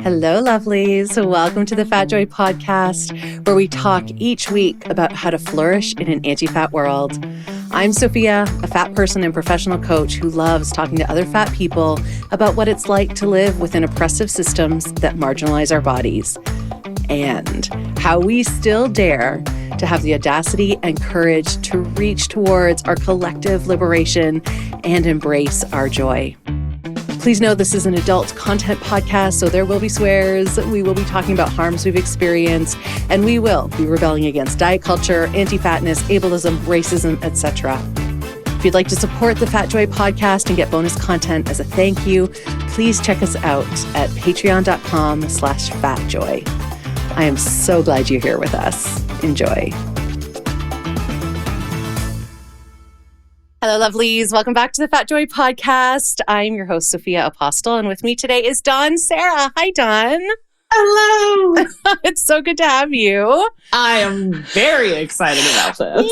Hello, lovelies. Welcome to the Fat Joy podcast, where we talk each week about how to flourish in an anti-fat world. I'm Sophia, a fat person and professional coach who loves talking to other fat people about what it's like to live within oppressive systems that marginalize our bodies, and how we still dare to have the audacity and courage to reach towards our collective liberation and embrace our joy. Please know this is an adult content podcast, so there will be swears, we will be talking about harms we've experienced, and we will be rebelling against diet culture, anti-fatness, ableism, racism, etc. If you'd like to support the Fat Joy podcast and get bonus content as a thank you, please check us out at patreon.com/fatjoy. I am so glad you're here with us. Enjoy. Hello, lovelies. Welcome back to the Fat Joy podcast. I'm your host, Sophia Apostol, and with me today is Serra. Hi, Dawn. Hello. It's so good to have you. I am very excited about this.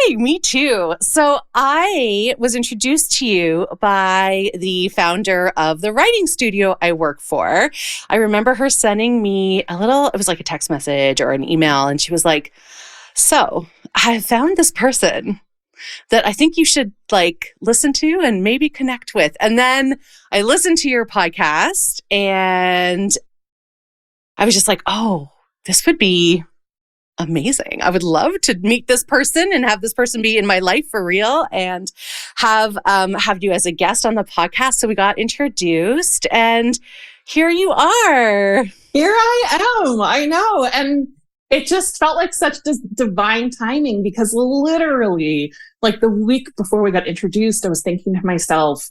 Yay, me too. So I was introduced to you by the founder of the writing studio I work for. I remember her sending me it was like a text message or an email, and she was like, so I found this person that I think you should listen to and maybe connect with. And then I listened to your podcast and I was just like, oh, this would be amazing. I would love to meet this person and have this person be in my life for real and have you as a guest on the podcast. So we got introduced and here you are. Here I am. I know. And it just felt like such divine timing because literally, the week before we got introduced, I was thinking to myself,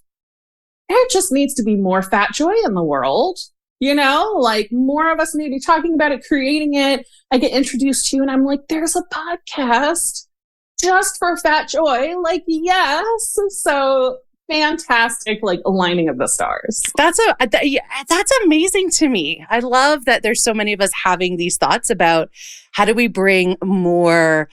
there just needs to be more fat joy in the world. More of us need to be talking about it, creating it. I get introduced to you and I'm like, there's a podcast just for fat joy. Yes. So fantastic, aligning of the stars. That's amazing to me. I love that there's so many of us having these thoughts about how do we bring more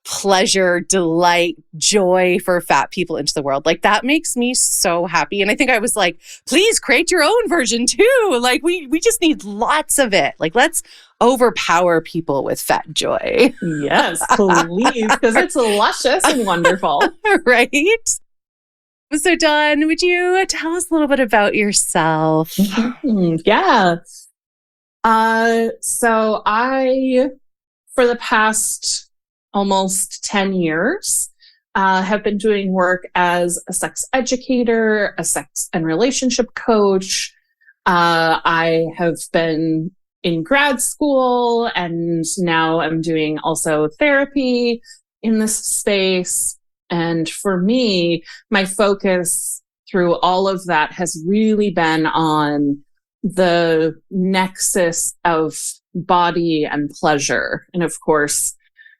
pleasure, delight, joy for fat people into the world. That makes me so happy. And I think I was like, please create your own version too. We just need lots of it. Let's overpower people with fat joy. Yes, please, because it's luscious and wonderful. Right? So Dawn, would you tell us a little bit about yourself? Mm-hmm. Yeah. So I, for the past almost 10 years, have been doing work as a sex educator, a sex and relationship coach. I have been in grad school and now I'm doing also therapy in this space. And for me, my focus through all of that has really been on the nexus of body and pleasure. And of course,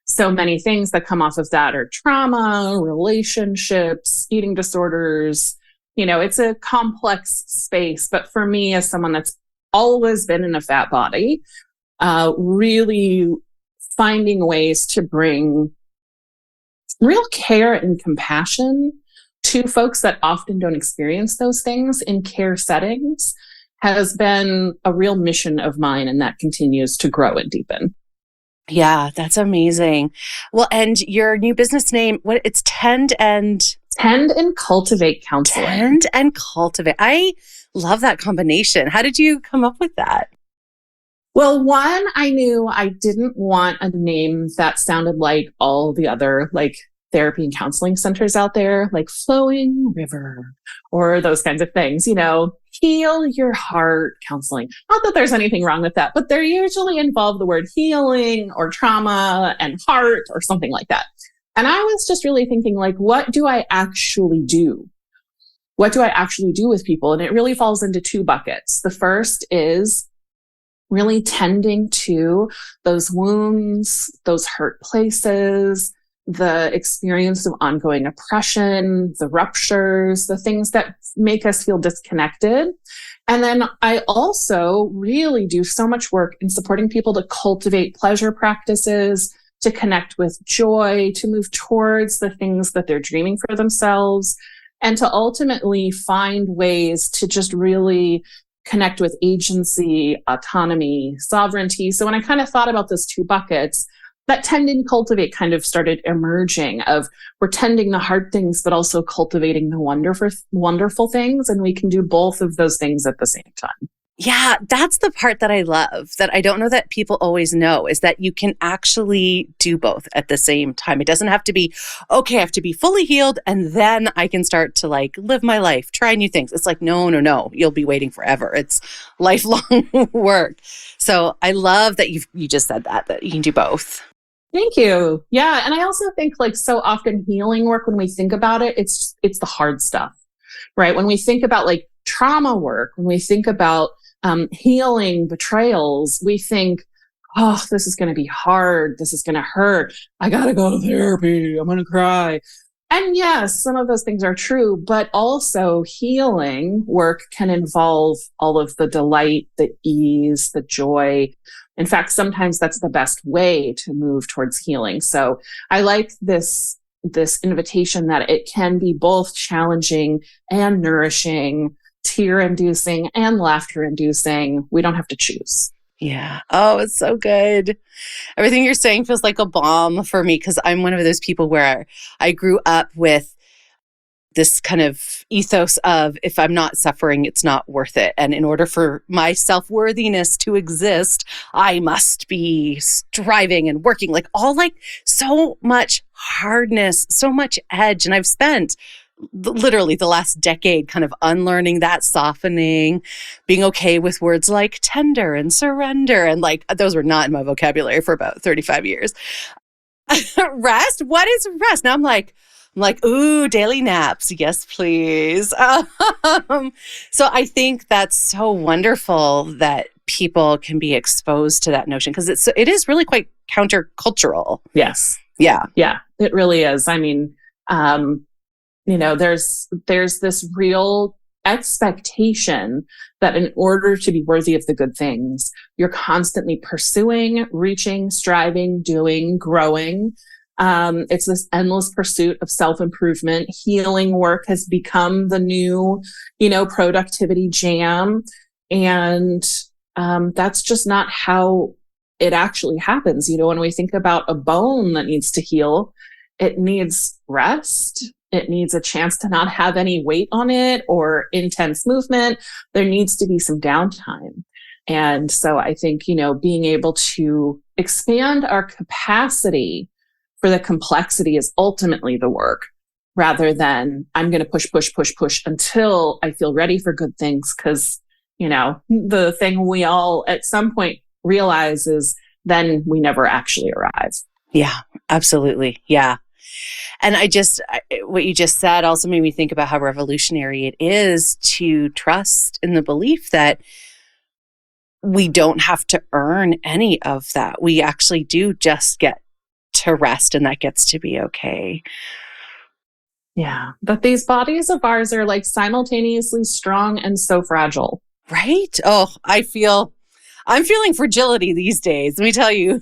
so many things that come off of that are trauma, relationships, eating disorders. It's a complex space. But for me, as someone that's always been in a fat body, really finding ways to bring real care and compassion to folks that often don't experience those things in care settings has been a real mission of mine, and that continues to grow and deepen. Yeah, that's amazing. Well, and your new business name, it's Tend and Cultivate Counselling. Tend and Cultivate. I love that combination. How did you come up with that? Well, one, I knew I didn't want a name that sounded like all the other therapy and counseling centers out there, like Flowing River or those kinds of things, heal your heart counseling. Not that there's anything wrong with that, but they usually involve the word healing or trauma and heart or something like that. And I was just really thinking what do I actually do? What do I actually do with people? And it really falls into two buckets. The first is really tending to those wounds, those hurt places, the experience of ongoing oppression, the ruptures, the things that make us feel disconnected. And then I also really do so much work in supporting people to cultivate pleasure practices, to connect with joy, to move towards the things that they're dreaming for themselves, and to ultimately find ways to just really connect with agency, autonomy, sovereignty. So when I kind of thought about those two buckets, that tend and cultivate kind of started emerging of we're tending the hard things, but also cultivating the wonderful things. And we can do both of those things at the same time. Yeah, that's the part that I love, that I don't know that people always know, is that you can actually do both at the same time. It doesn't have to be, okay, I have to be fully healed and then I can start to like live my life, try new things. It's like, no, you'll be waiting forever. It's lifelong work. So I love that you just said that you can do both. Thank you. Yeah. And I also think like so often healing work, when we think about it, it's the hard stuff, right? When we think about like trauma work, when we think about healing betrayals, we think, oh, this is going to be hard. This is going to hurt. I got to go to therapy. I'm going to cry. And yes, some of those things are true, but also healing work can involve all of the delight, the ease, the joy. In fact, sometimes that's the best way to move towards healing. So I like this invitation that it can be both challenging and nourishing, tear-inducing and laughter-inducing. We don't have to choose. Yeah. Oh, it's so good. Everything you're saying feels like a balm for me, because I'm one of those people where I grew up with this kind of ethos of, if I'm not suffering, it's not worth it. And in order for my self-worthiness to exist, I must be striving and working, like all like so much hardness, so much edge. And I've spent literally the last decade kind of unlearning that, softening, being okay with words like tender and surrender. And like, those were not in my vocabulary for about 35 years. Rest? What is rest? Now I'm like, ooh, daily naps. Yes, please. So I think that's so wonderful that people can be exposed to that notion, because it is really quite countercultural. Yes. Yeah. Yeah, it really is. I mean, there's this real expectation that in order to be worthy of the good things, you're constantly pursuing, reaching, striving, doing, growing. It's this endless pursuit of self-improvement. Healing work has become the new, productivity jam. And that's just not how it actually happens. When we think about a bone that needs to heal, it needs rest. It needs a chance to not have any weight on it or intense movement. There needs to be some downtime. And so I think, being able to expand our capacity for the complexity is ultimately the work, rather than I'm going to push until I feel ready for good things. Because, the thing we all at some point realize is then we never actually arrive. Yeah, absolutely. Yeah. And what you just said also made me think about how revolutionary it is to trust in the belief that we don't have to earn any of that. We actually do just get to rest, and that gets to be okay. Yeah. But these bodies of ours are like simultaneously strong and so fragile. Right? Oh, I'm feeling fragility these days. Let me tell you.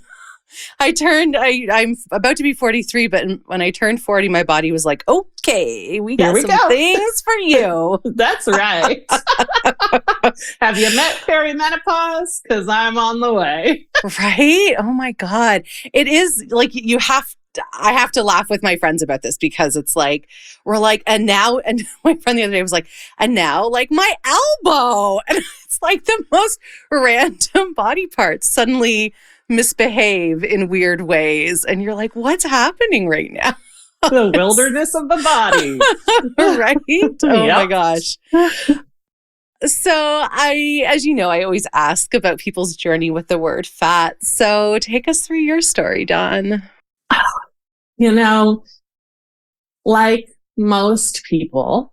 I'm about to be 43, but when I turned 40, my body was like, okay, we got some things for you. That's right. Have you met perimenopause? Because I'm on the way. Right? Oh my God. It is like I have to laugh with my friends about this, because it's like, we're like, and my friend the other day was like, and now like my elbow. And it's like the most random body parts suddenly misbehave in weird ways. And you're like, what's happening right now? The wilderness of the body. Right? Oh my gosh. So as you know, I always ask about people's journey with the word fat. So take us through your story, Dawn. Like most people,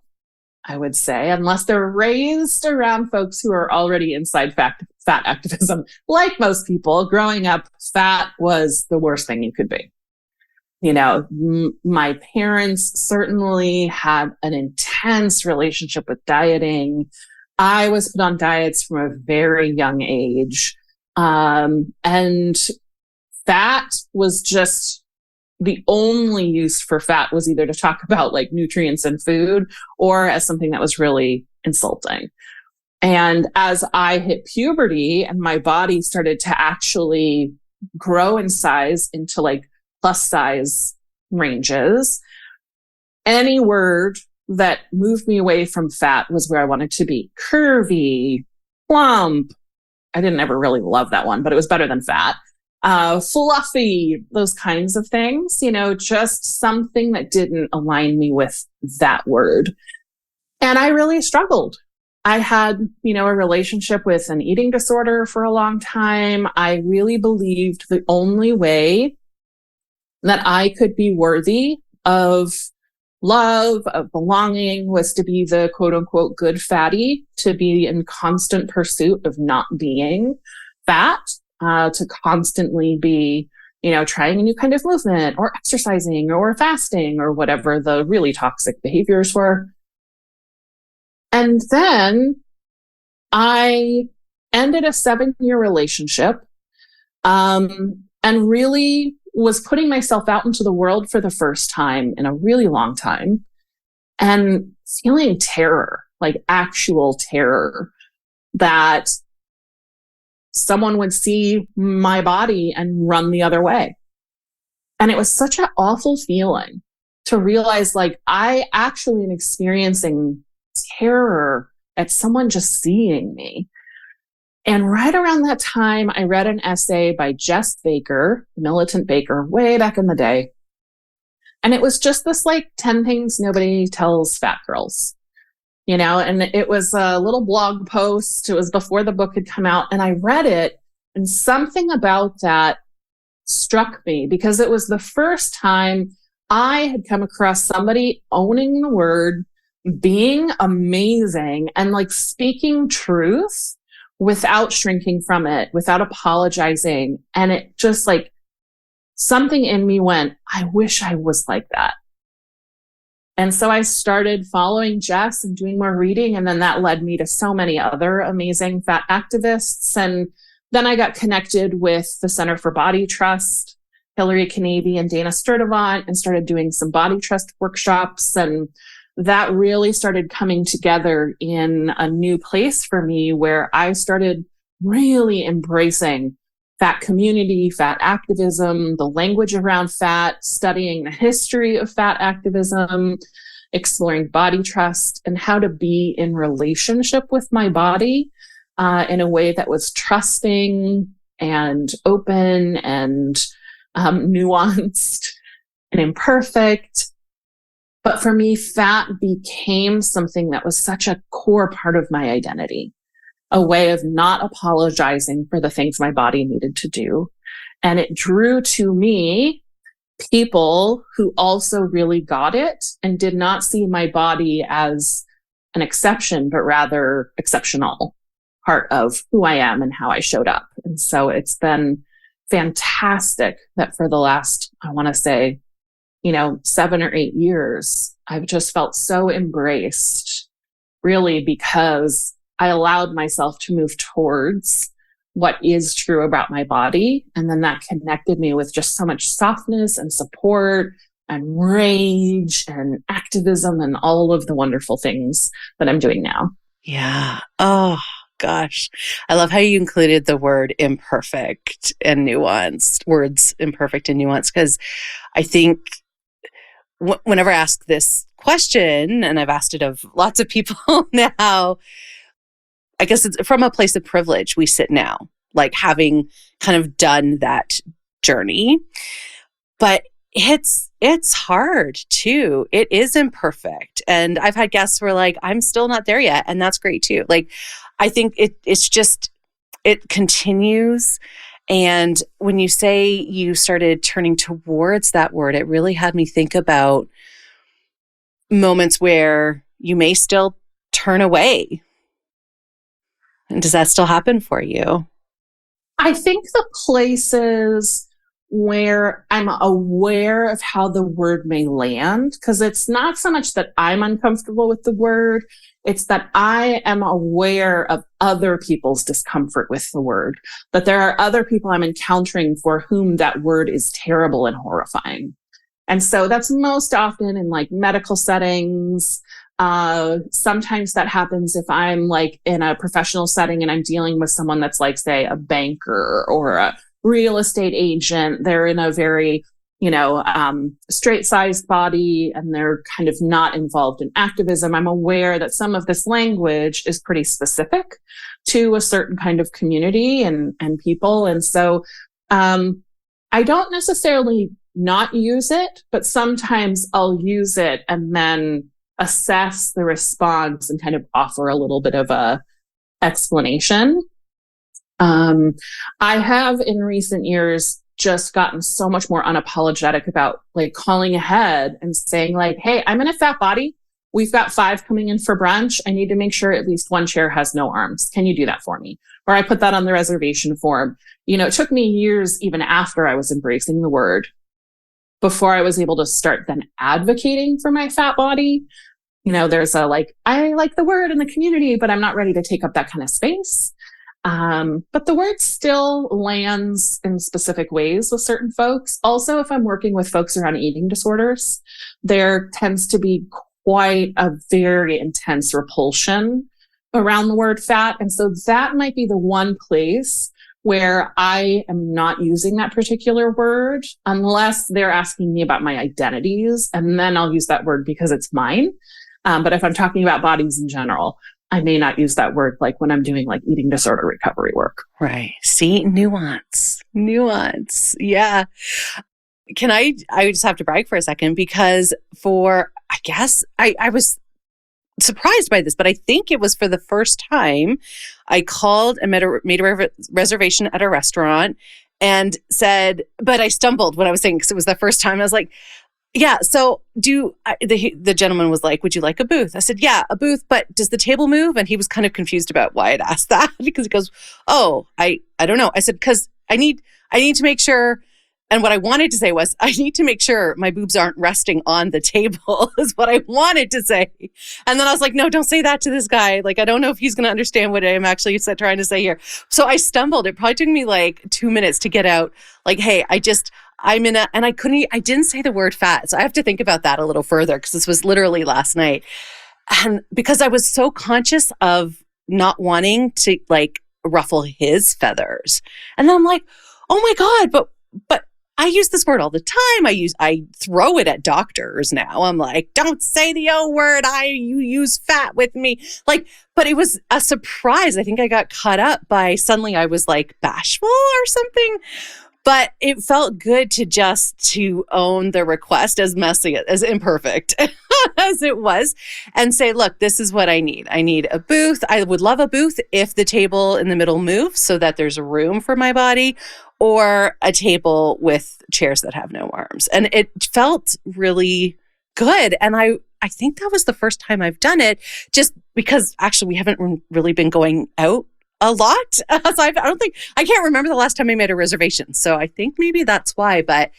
I would say, unless they're raised around folks who are already inside fat activism, like most people, growing up, fat was the worst thing you could be. My parents certainly had an intense relationship with dieting. I was put on diets from a very young age. And fat was just the only use for fat was either to talk about like nutrients in food or as something that was really insulting. And as I hit puberty and my body started to actually grow in size into like plus size ranges, any word that moved me away from fat was where I wanted to be. Curvy, plump. I didn't ever really love that one, but it was better than fat. Fluffy, those kinds of things, just something that didn't align me with that word. And I really struggled. I had, a relationship with an eating disorder for a long time. I really believed the only way that I could be worthy of love, of belonging, was to be the quote unquote good fatty, to be in constant pursuit of not being fat, to constantly be, trying a new kind of movement or exercising or fasting or whatever the really toxic behaviors were. And then I ended a 7-year relationship, and really was putting myself out into the world for the first time in a really long time, and feeling terror, like actual terror, that someone would see my body and run the other way. And it was such an awful feeling to realize, like, I actually am experiencing terror at someone just seeing me. And right around that time, I read an essay by Jess Baker, Militant Baker, way back in the day. And it was just this like 10 things nobody tells fat girls, and it was a little blog post. It was before the book had come out, and I read it, and something about that struck me, because it was the first time I had come across somebody owning the word, being amazing, and like speaking truth without shrinking from it, without apologizing. And it just like, something in me went, I wish I was like that. And so I started following Jess and doing more reading. And then that led me to so many other amazing fat activists. And then I got connected with the Center for Body Trust, Hillary Kanabe and Dana Sturdivant, and started doing some body trust workshops. And that really started coming together in a new place for me, where I started really embracing fat community, fat activism, the language around fat, studying the history of fat activism, exploring body trust, and how to be in relationship with my body in a way that was trusting and open and nuanced and imperfect. But for me, fat became something that was such a core part of my identity, a way of not apologizing for the things my body needed to do. And it drew to me people who also really got it and did not see my body as an exception, but rather exceptional part of who I am and how I showed up. And so it's been fantastic that for the last, I want to say, 7 or 8 years, I've just felt so embraced, really, because I allowed myself to move towards what is true about my body. And then that connected me with just so much softness and support and rage and activism and all of the wonderful things that I'm doing now. Yeah. Oh, gosh. I love how you included the word imperfect and nuanced, words imperfect and nuanced, because I think whenever I ask this question, and I've asked it of lots of people now, I guess it's from a place of privilege we sit now, like having kind of done that journey. But it's hard too. It is imperfect. And I've had guests who are like, I'm still not there yet. And that's great too. Like, I think it's just, it continues. And when you say you started turning towards that word, it really had me think about moments where you may still turn away. And does that still happen for you? I think the places where I'm aware of how the word may land, because it's not so much that I'm uncomfortable with the word, it's that I am aware of other people's discomfort with the word, that there are other people I'm encountering for whom that word is terrible and horrifying. And so that's most often in like medical settings, Sometimes that happens if I'm like in a professional setting and I'm dealing with someone that's like, say, a banker or a real estate agent. They're in a very, straight-sized body and they're kind of not involved in activism. I'm aware that some of this language is pretty specific to a certain kind of community and people. And so I don't necessarily not use it, but sometimes I'll use it and then assess the response and kind of offer a little bit of a explanation. I have in recent years just gotten so much more unapologetic about like calling ahead and saying like, hey, I'm in a fat body. We've got 5 coming in for brunch. I need to make sure at least one chair has no arms. Can you do that for me? Or I put that on the reservation form. It took me years, even after I was embracing the word, before I was able to start then advocating for my fat body. There's a like, I like the word in the community, but I'm not ready to take up that kind of space. But the word still lands in specific ways with certain folks. Also, if I'm working with folks around eating disorders, there tends to be quite a very intense repulsion around the word fat. And so that might be the one place where I am not using that particular word unless they're asking me about my identities. And then I'll use that word because it's mine. But if I'm talking about bodies in general, I may not use that word like when I'm doing like eating disorder recovery work. Right. See, nuance. Yeah. I just have to brag for a second because I was surprised by this, but I think it was for the first time I called and made a reservation at a restaurant and said, but I stumbled when I was saying, because it was the first time I was like, yeah. So the gentleman was like, would you like a booth? I said, yeah, a booth, but does the table move? And he was kind of confused about why I'd asked that because he goes, oh, I don't know. I said, because I need to make sure. And what I wanted to say was, I need to make sure my boobs aren't resting on the table is what I wanted to say. And then I was like, no, don't say that to this guy. Like, I don't know if he's going to understand what I'm actually trying to say here. So I stumbled. It probably took me like 2 minutes to get out. Like, hey, I didn't say the word fat. So I have to think about that a little further because this was literally last night. And because I was so conscious of not wanting to like ruffle his feathers. And then I'm like, oh my God, but I use this word all the time. I throw it at doctors now. I'm like, don't say the O word. You use fat with me. Like, but it was a surprise. I think I got caught up by suddenly I was like bashful or something. But it felt good to own the request as messy, as imperfect as it was and say, look, this is what I need. I need a booth. I would love a booth if the table in the middle moves so that there's room for my body, or a table with chairs that have no arms. And it felt really good. And I think that was the first time I've done it, just because actually we haven't really been going out a lot. So I can't remember the last time I made a reservation. So I think maybe that's why. But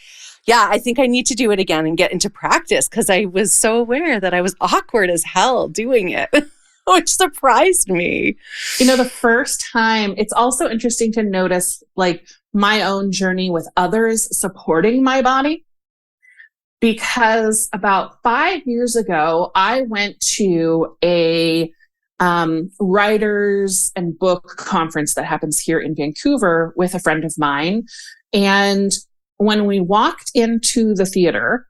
yeah, I think I need to do it again and get into practice because I was so aware that I was awkward as hell doing it, which surprised me. The first time, it's also interesting to notice like my own journey with others supporting my body. Because about 5 years ago, I went to a writers and book conference that happens here in Vancouver with a friend of mine. And when we walked into the theater,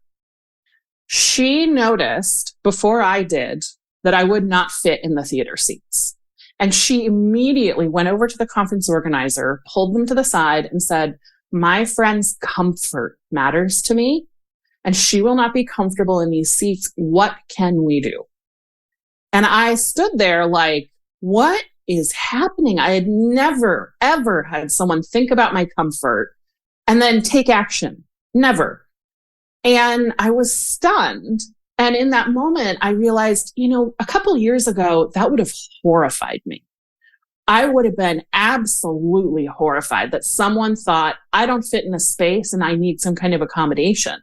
she noticed before I did that I would not fit in the theater seats. And she immediately went over to the conference organizer, pulled them to the side and said, my friend's comfort matters to me, and she will not be comfortable in these seats. What can we do? And I stood there like, what is happening? I had never, ever had someone think about my comfort and then take action. Never. And I was stunned. And in that moment, I realized, a couple years ago, that would have horrified me. I would have been absolutely horrified that someone thought I don't fit in a space and I need some kind of accommodation.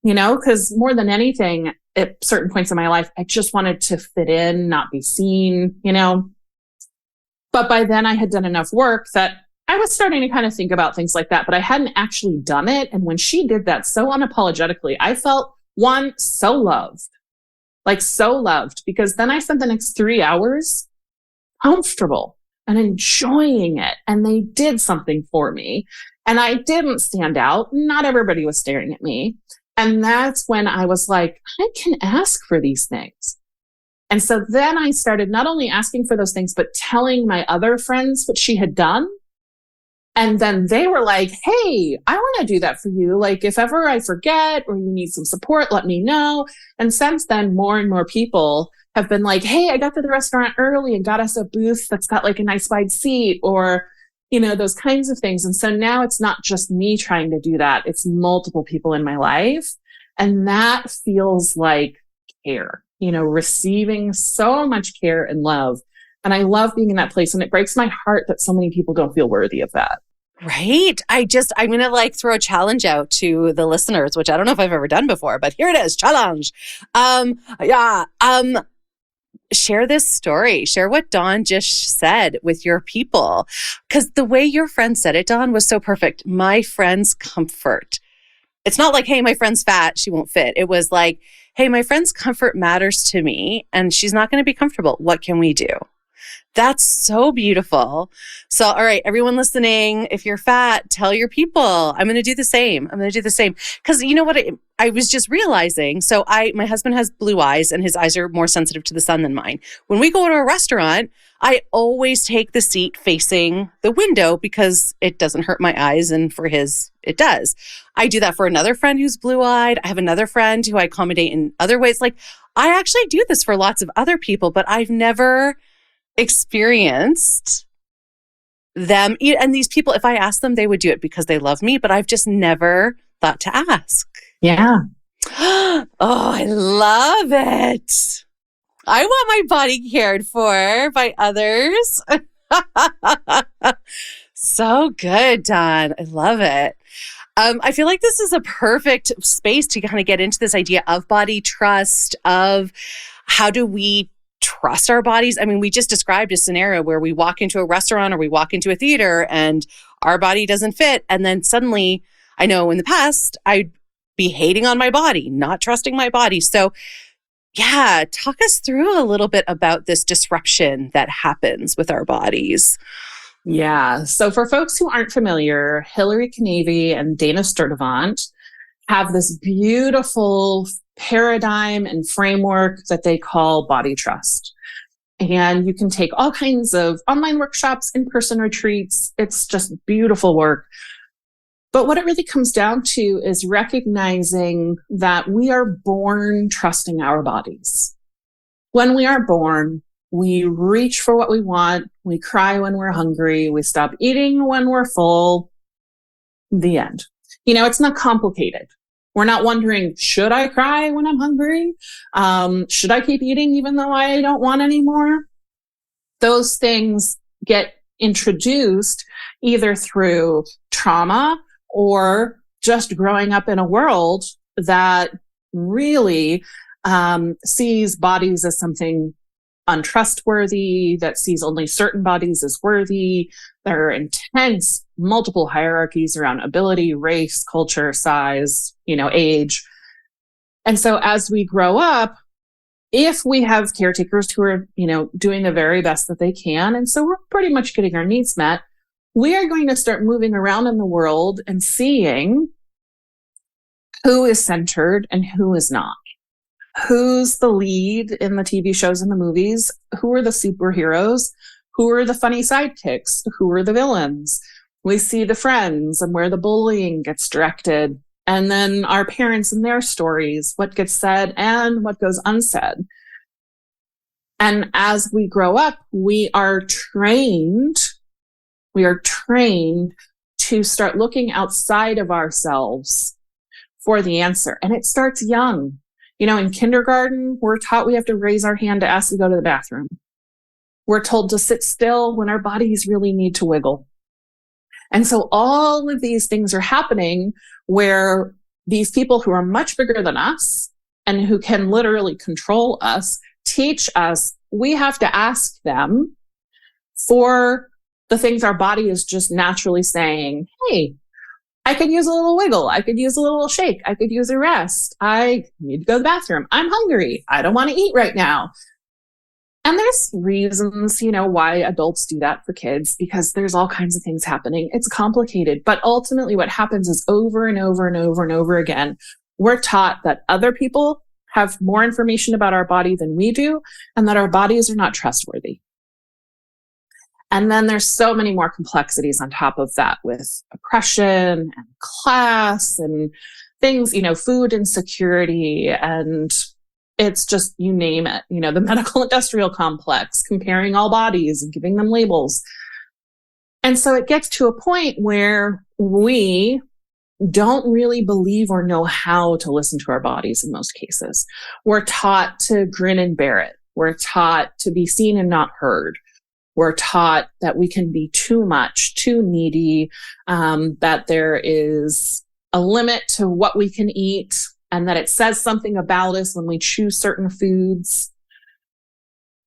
Because more than anything, at certain points in my life, I just wanted to fit in, not be seen, But by then I had done enough work that I was starting to kind of think about things like that, but I hadn't actually done it. And when she did that so unapologetically, I felt, one, so loved. like so loved, because then I spent the next 3 hours comfortable and enjoying it. And they did something for me. And I didn't stand out. Not everybody was staring at me. And that's when I was like, I can ask for these things. And so then I started not only asking for those things, but telling my other friends what she had done. And then they were like, hey, I want to do that for you. Like, if ever I forget or you need some support, let me know. And since then, more and more people have been like, hey, I got to the restaurant early and got us a booth that's got like a nice wide seat, or, those kinds of things. And so now it's not just me trying to do that. It's multiple people in my life. And that feels like care, receiving so much care and love. And I love being in that place. And it breaks my heart that so many people don't feel worthy of that. Right. I'm going to throw a challenge out to the listeners, which I don't know if I've ever done before, but here it is. Challenge. Share this story. Share what Dawn just said with your people. Because the way your friend said it, Dawn, was so perfect. My friend's comfort. It's not like, hey, my friend's fat, she won't fit. It was like, hey, my friend's comfort matters to me and she's not going to be comfortable. What can we do? That's so beautiful. So, all right, everyone listening, if you're fat, tell your people, I'm going to do the same. I'm going to do the same. Because you know what I was just realizing? So my husband has blue eyes and his eyes are more sensitive to the sun than mine. When we go to a restaurant, I always take the seat facing the window because it doesn't hurt my eyes, and for his, it does. I do that for another friend who's blue-eyed. I have another friend who I accommodate in other ways. Like, I actually do this for lots of other people, but I've never experienced them. And these people, if I asked them, they would do it because they love me, but I've just never thought to ask. Yeah. Oh, I love it. I want my body cared for by others. So good, Dawn. I love it. I feel like this is a perfect space to kind of get into this idea of body trust, of how do we trust our bodies. I mean, we just described a scenario where we walk into a restaurant or we walk into a theater and our body doesn't fit. And then suddenly, I know in the past, I'd be hating on my body, not trusting my body. So yeah, talk us through a little bit about this disruption that happens with our bodies. Yeah. So for folks who aren't familiar, Hilary Knavy and Dana Sturtevant have this beautiful paradigm and framework that they call body trust. And you can take all kinds of online workshops, in-person retreats. It's just beautiful work. But what it really comes down to is recognizing that we are born trusting our bodies. When we are born, we reach for what we want. We cry when we're hungry. We stop eating when we're full. The end. It's not complicated. We're not wondering, should I cry when I'm hungry? Should I keep eating even though I don't want anymore? Those things get introduced either through trauma or just growing up in a world that really sees bodies as something untrustworthy, that sees only certain bodies as worthy. There are intense, multiple hierarchies around ability, race, culture, size, age. And so as we grow up, if we have caretakers who are, doing the very best that they can, and so we're pretty much getting our needs met, we are going to start moving around in the world and seeing who is centered and who is not. Who's the lead in the TV shows and the movies? Who are the superheroes? Who are the funny sidekicks? Who are the villains? We see the friends and where the bullying gets directed. And then our parents and their stories, what gets said and what goes unsaid. And as we grow up, we are trained to start looking outside of ourselves for the answer. And it starts young. In kindergarten, we're taught we have to raise our hand to ask to go to the bathroom. We're told to sit still when our bodies really need to wiggle. And so all of these things are happening where these people who are much bigger than us and who can literally control us teach us we have to ask them for the things our body is just naturally saying, hey, I could use a little wiggle. I could use a little shake. I could use a rest. I need to go to the bathroom. I'm hungry. I don't want to eat right now. And there's reasons, why adults do that for kids, because there's all kinds of things happening. It's complicated. But ultimately what happens is over and over and over and over again, we're taught that other people have more information about our body than we do, and that our bodies are not trustworthy. And then there's so many more complexities on top of that with oppression and class and things, food insecurity, and it's just, you name it, the medical industrial complex, comparing all bodies and giving them labels. And so it gets to a point where we don't really believe or know how to listen to our bodies in most cases. We're taught to grin and bear it. We're taught to be seen and not heard. We're taught that we can be too much, too needy, that there is a limit to what we can eat, and that it says something about us when we choose certain foods.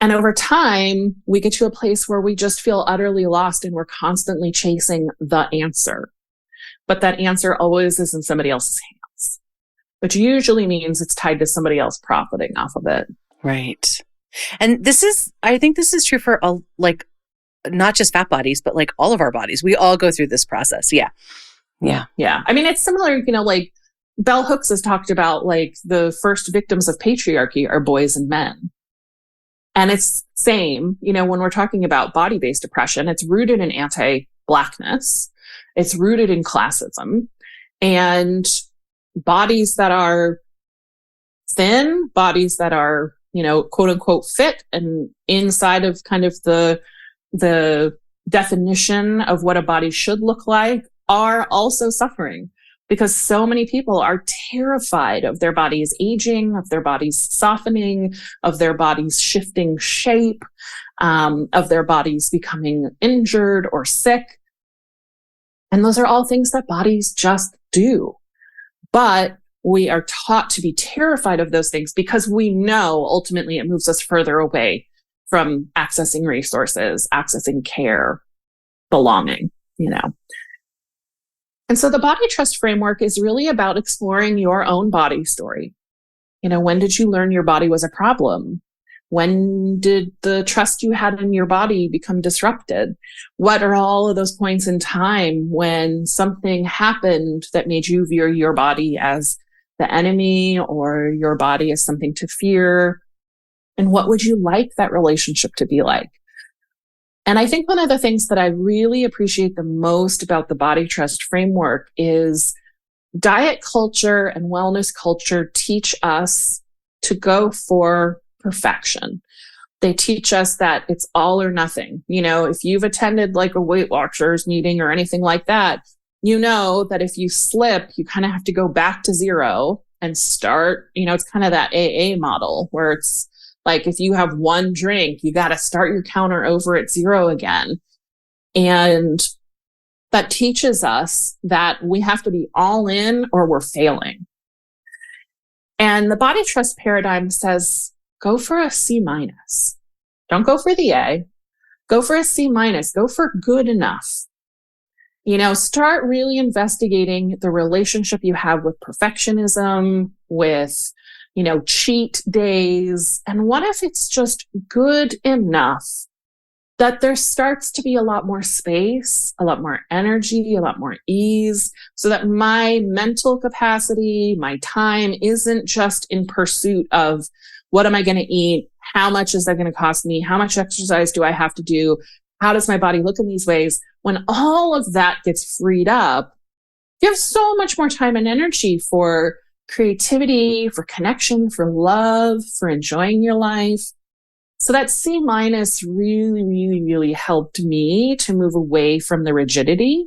And over time, we get to a place where we just feel utterly lost, and we're constantly chasing the answer. But that answer always is in somebody else's hands, which usually means it's tied to somebody else profiting off of it. Right. And I think this is true for not just fat bodies, but like all of our bodies. We all go through this process. Yeah. Yeah. Yeah. I mean, it's similar, like Bell Hooks has talked about, like, the first victims of patriarchy are boys and men. And it's same, when we're talking about body-based oppression, it's rooted in anti-Blackness. It's rooted in classism, and bodies that are thin, bodies that are, quote unquote fit and inside of kind of the definition of what a body should look like are also suffering, because so many people are terrified of their bodies aging, of their bodies softening, of their bodies shifting shape, of their bodies becoming injured or sick. And those are all things that bodies just do. But we are taught to be terrified of those things because we know ultimately it moves us further away from accessing resources, accessing care, belonging, And so the body trust framework is really about exploring your own body story. When did you learn your body was a problem? When did the trust you had in your body become disrupted? What are all of those points in time when something happened that made you view your body as the enemy or your body as something to fear? And what would you like that relationship to be like? And I think one of the things that I really appreciate the most about the body trust framework is diet culture and wellness culture teach us to go for perfection. They teach us that it's all or nothing. If you've attended like a Weight Watchers meeting or anything like that, that if you slip, you kind of have to go back to zero and start, it's kind of that AA model where it's like, if you have one drink, you got to start your counter over at zero again. And that teaches us that we have to be all in or we're failing. And the body trust paradigm says, go for a C-. Don't go for the A. Go for a C-. Go for good enough. Start really investigating the relationship you have with perfectionism, with, cheat days. And what if it's just good enough that there starts to be a lot more space, a lot more energy, a lot more ease, so that my mental capacity, my time isn't just in pursuit of what am I going to eat? How much is that going to cost me? How much exercise do I have to do? How does my body look in these ways? When all of that gets freed up, you have so much more time and energy for creativity, for connection, for love, for enjoying your life. So that C- really, really, really helped me to move away from the rigidity.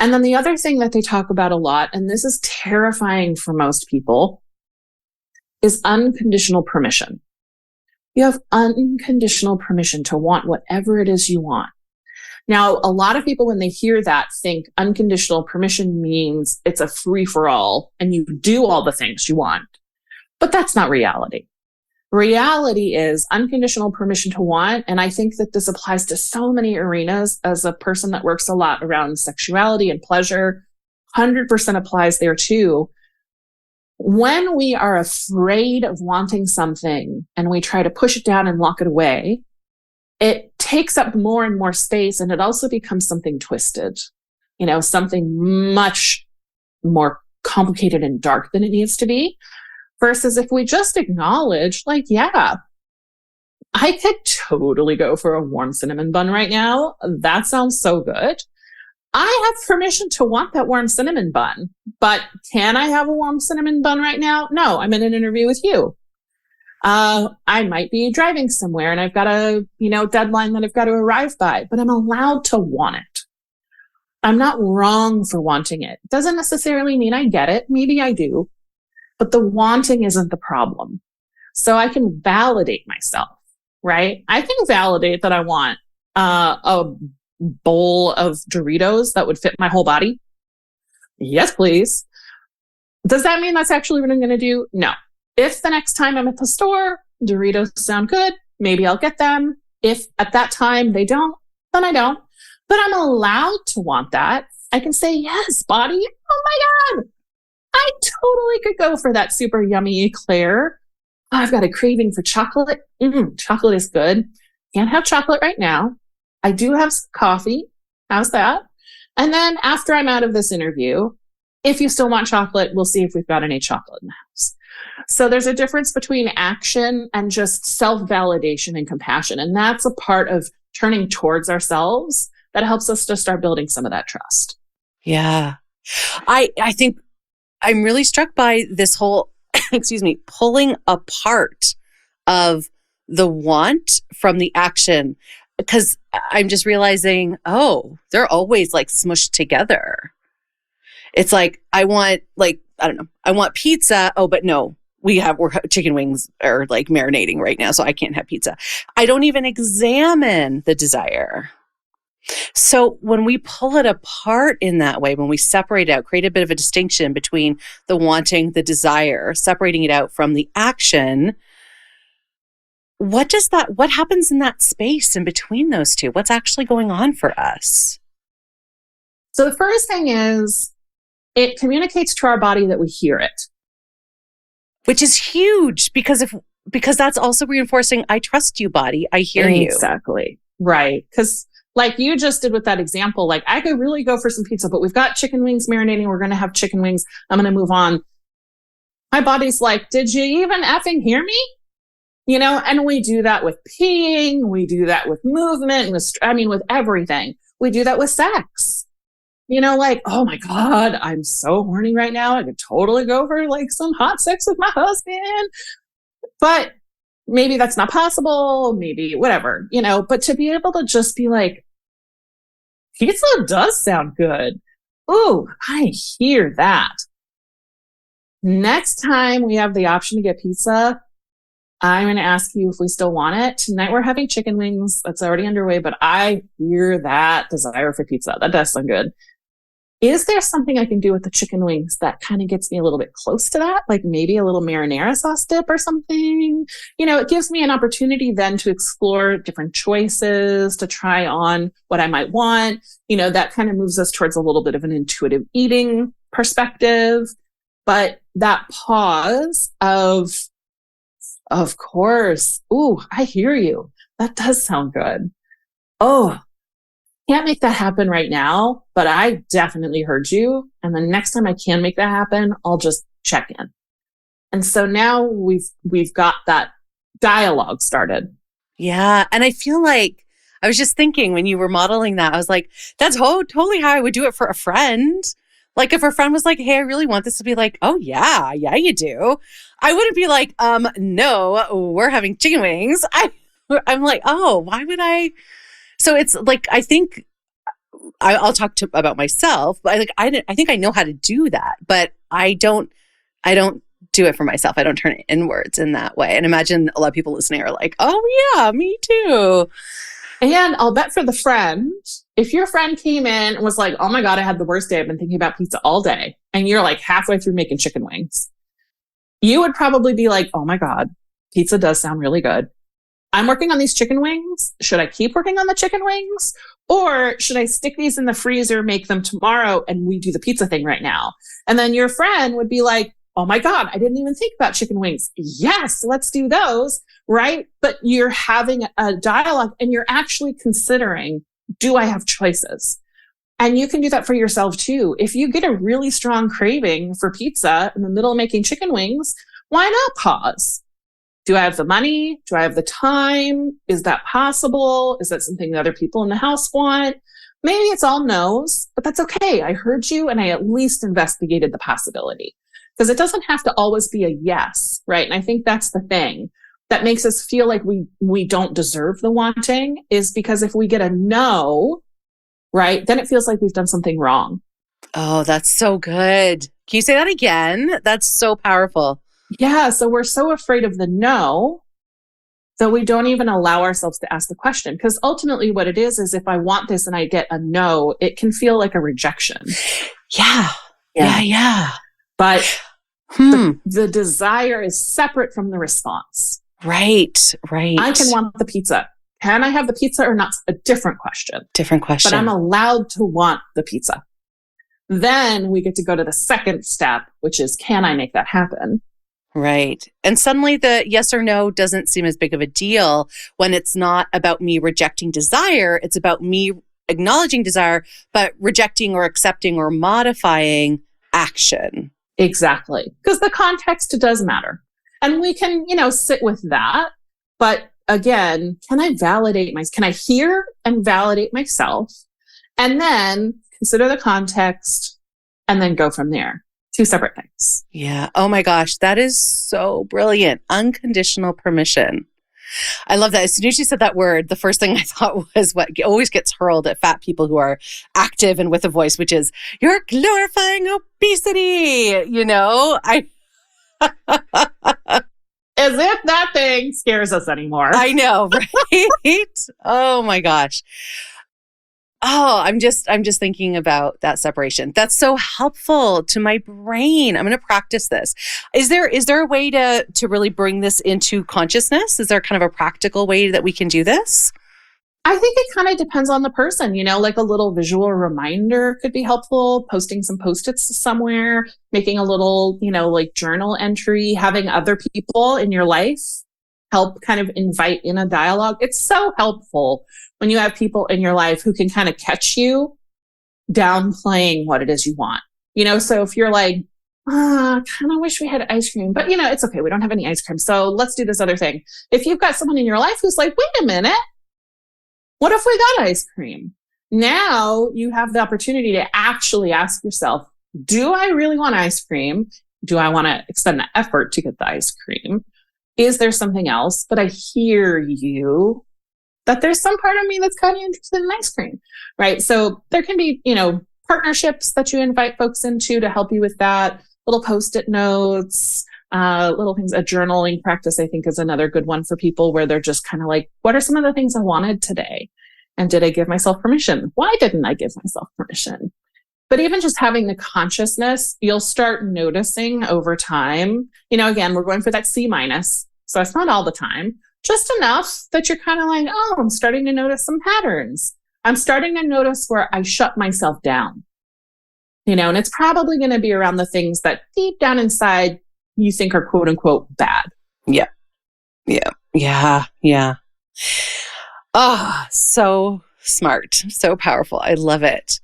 And then the other thing that they talk about a lot, and this is terrifying for most people, is unconditional permission. You have unconditional permission to want whatever it is you want. Now, a lot of people, when they hear that, think unconditional permission means it's a free-for-all and you do all the things you want. But that's not reality. Reality is unconditional permission to want. And I think that this applies to so many arenas as a person that works a lot around sexuality and pleasure. 100% applies there too. When we are afraid of wanting something and we try to push it down and lock it away, it takes up more and more space, and it also becomes something twisted, something much more complicated and dark than it needs to be. Versus if we just acknowledge, like, yeah, I could totally go for a warm cinnamon bun right now. That sounds so good. I have permission to want that warm cinnamon bun, but can I have a warm cinnamon bun right now? No, I'm in an interview with you. I might be driving somewhere and I've got a, deadline that I've got to arrive by, but I'm allowed to want it. I'm not wrong for wanting it. Doesn't necessarily mean I get it. Maybe I do, but the wanting isn't the problem. So I can validate myself, right? I can validate that I want a bowl of Doritos that would fit my whole body. Yes, please. Does that mean that's actually what I'm going to do? No. If the next time I'm at the store, Doritos sound good, maybe I'll get them. If at that time they don't, then I don't. But I'm allowed to want that. I can say, yes, body. Oh my God. I totally could go for that super yummy eclair. Oh, I've got a craving for chocolate. Chocolate is good. Can't have chocolate right now. I do have some coffee. How's that? And then after I'm out of this interview, if you still want chocolate, we'll see if we've got any chocolate in the house. So there's a difference between action and just self-validation and compassion. And that's a part of turning towards ourselves that helps us to start building some of that trust. Yeah. I think I'm really struck by this whole, pulling apart of the want from the action, because I'm just realizing, they're always like smushed together. It's like, I want pizza. Oh, but no, we're chicken wings are like marinating right now, so I can't have pizza. I don't even examine the desire. So when we pull it apart in that way, when we separate it out, create a bit of a distinction between the wanting, the desire, separating it out from the action, what happens in that space in between those two? What's actually going on for us? So the first thing is it communicates to our body that we hear it. Which is huge because that's also reinforcing, I trust you, body. I hear you. Exactly. Right. Because like you just did with that example, like I could really go for some pizza, but we've got chicken wings marinating. We're going to have chicken wings. I'm going to move on. My body's like, did you even effing hear me? And we do that with peeing. We do that with movement, with everything. We do that with sex. Like, oh my God, I'm so horny right now. I could totally go for like some hot sex with my husband. But maybe that's not possible. Maybe whatever, but to be able to just be like, pizza does sound good. Ooh, I hear that. Next time we have the option to get pizza, I'm going to ask you if we still want it. Tonight we're having chicken wings. That's already underway, but I hear that desire for pizza. That does sound good. Is there something I can do with the chicken wings that kind of gets me a little bit close to that? Like maybe a little marinara sauce dip or something? It gives me an opportunity then to explore different choices, to try on what I might want. That kind of moves us towards a little bit of an intuitive eating perspective. But that pause of course, ooh, I hear you. That does sound good. Oh, can't make that happen right now, but I definitely heard you. And the next time I can make that happen, I'll just check in. And so now we've got that dialogue started. Yeah. And I feel like I was just thinking when you were modeling that, I was like, that's totally how I would do it for a friend. Like if a friend was like, hey, I really want this, to be like, oh yeah, you do. I wouldn't be like, no, we're having chicken wings. I'm like, oh, why would I? So it's like, I think I'll talk about myself, but I think I know how to do that, but I don't do it for myself. I don't turn it inwards in that way. And imagine a lot of people listening are like, oh yeah, me too. And I'll bet for the friend, if your friend came in and was like, oh my God, I had the worst day. I've been thinking about pizza all day. And you're like halfway through making chicken wings. You would probably be like, oh my God, pizza does sound really good. I'm working on these chicken wings. Should I keep working on the chicken wings? Or should I stick these in the freezer, make them tomorrow, and we do the pizza thing right now? And then your friend would be like, oh my God, I didn't even think about chicken wings. Yes, let's do those, right? But you're having a dialogue and you're actually considering, do I have choices? And you can do that for yourself too. If you get a really strong craving for pizza in the middle of making chicken wings, why not pause? Do I have the money? Do I have the time? Is that possible? Is that something that other people in the house want? Maybe it's all no's, but that's okay. I heard you and I at least investigated the possibility. Because it doesn't have to always be a yes, right? And I think that's the thing that makes us feel like we don't deserve the wanting, is because if we get a no, right, then it feels like we've done something wrong. Oh, that's so good. Can you say that again? That's so powerful. Yeah. So we're so afraid of the no that we don't even allow ourselves to ask the question. Because ultimately what it is if I want this and I get a no, it can feel like a rejection. Yeah. But the desire is separate from the response. Right. I can want the pizza. Can I have the pizza or not? A different question. But I'm allowed to want the pizza. Then we get to go to the second step, which is, can I make that happen? Right. And suddenly the yes or no doesn't seem as big of a deal when it's not about me rejecting desire. It's about me acknowledging desire, but rejecting or accepting or modifying action. Exactly. Because the context does matter. And we can, sit with that. But again, can I hear and validate myself and then consider the context and then go from there? Two separate things. Yeah. Oh my gosh. That is so brilliant. Unconditional permission. I love that. As soon as you said that word, the first thing I thought was what always gets hurled at fat people who are active and with a voice, which is, you're glorifying obesity. As if that thing scares us anymore. I know, right? Oh my gosh. Oh, I'm just thinking about that separation. That's so helpful to my brain. I'm going to practice this. Is there a way to really bring this into consciousness? Is there kind of a practical way that we can do this? I think it kind of depends on the person, like a little visual reminder could be helpful, posting some Post-its somewhere, making a little, like journal entry, having other people in your life help kind of invite in a dialogue. It's so helpful when you have people in your life who can kind of catch you downplaying what it is you want. So if you're like, I kind of wish we had ice cream, but it's okay. We don't have any ice cream. So let's do this other thing. If you've got someone in your life who's like, wait a minute, what if we got ice cream? Now you have the opportunity to actually ask yourself, do I really want ice cream? Do I want to expend the effort to get the ice cream? Is there something else? But I hear you that there's some part of me that's kind of interested in ice cream, right? So there can be, partnerships that you invite folks into to help you with that. Little Post-it notes, little things. A journaling practice, I think, is another good one for people where they're just kind of like, what are some of the things I wanted today? And did I give myself permission? Why didn't I give myself permission? But even just having the consciousness, you'll start noticing over time, again, we're going for that C-. So it's not all the time, just enough that you're kind of like, oh, I'm starting to notice some patterns. I'm starting to notice where I shut myself down, and it's probably going to be around the things that deep down inside you think are quote unquote bad. Yeah. Oh, so smart, so powerful. I love it.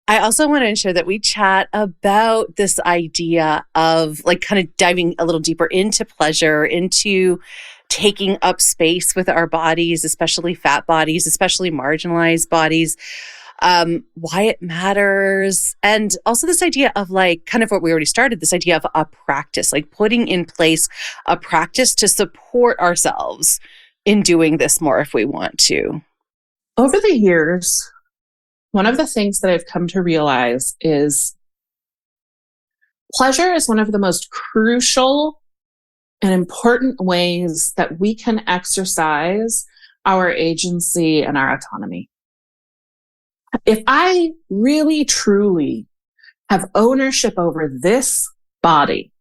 I also want to ensure that we chat about this idea of like kind of diving a little deeper into pleasure, into taking up space with our bodies, especially fat bodies, especially marginalized bodies, why it matters. And also this idea of like kind of what we already started, this idea of a practice, like putting in place a practice to support ourselves in doing this more if we want to. Over the years, one of the things that I've come to realize is pleasure is one of the most crucial and important ways that we can exercise our agency and our autonomy. If I really, truly have ownership over this body,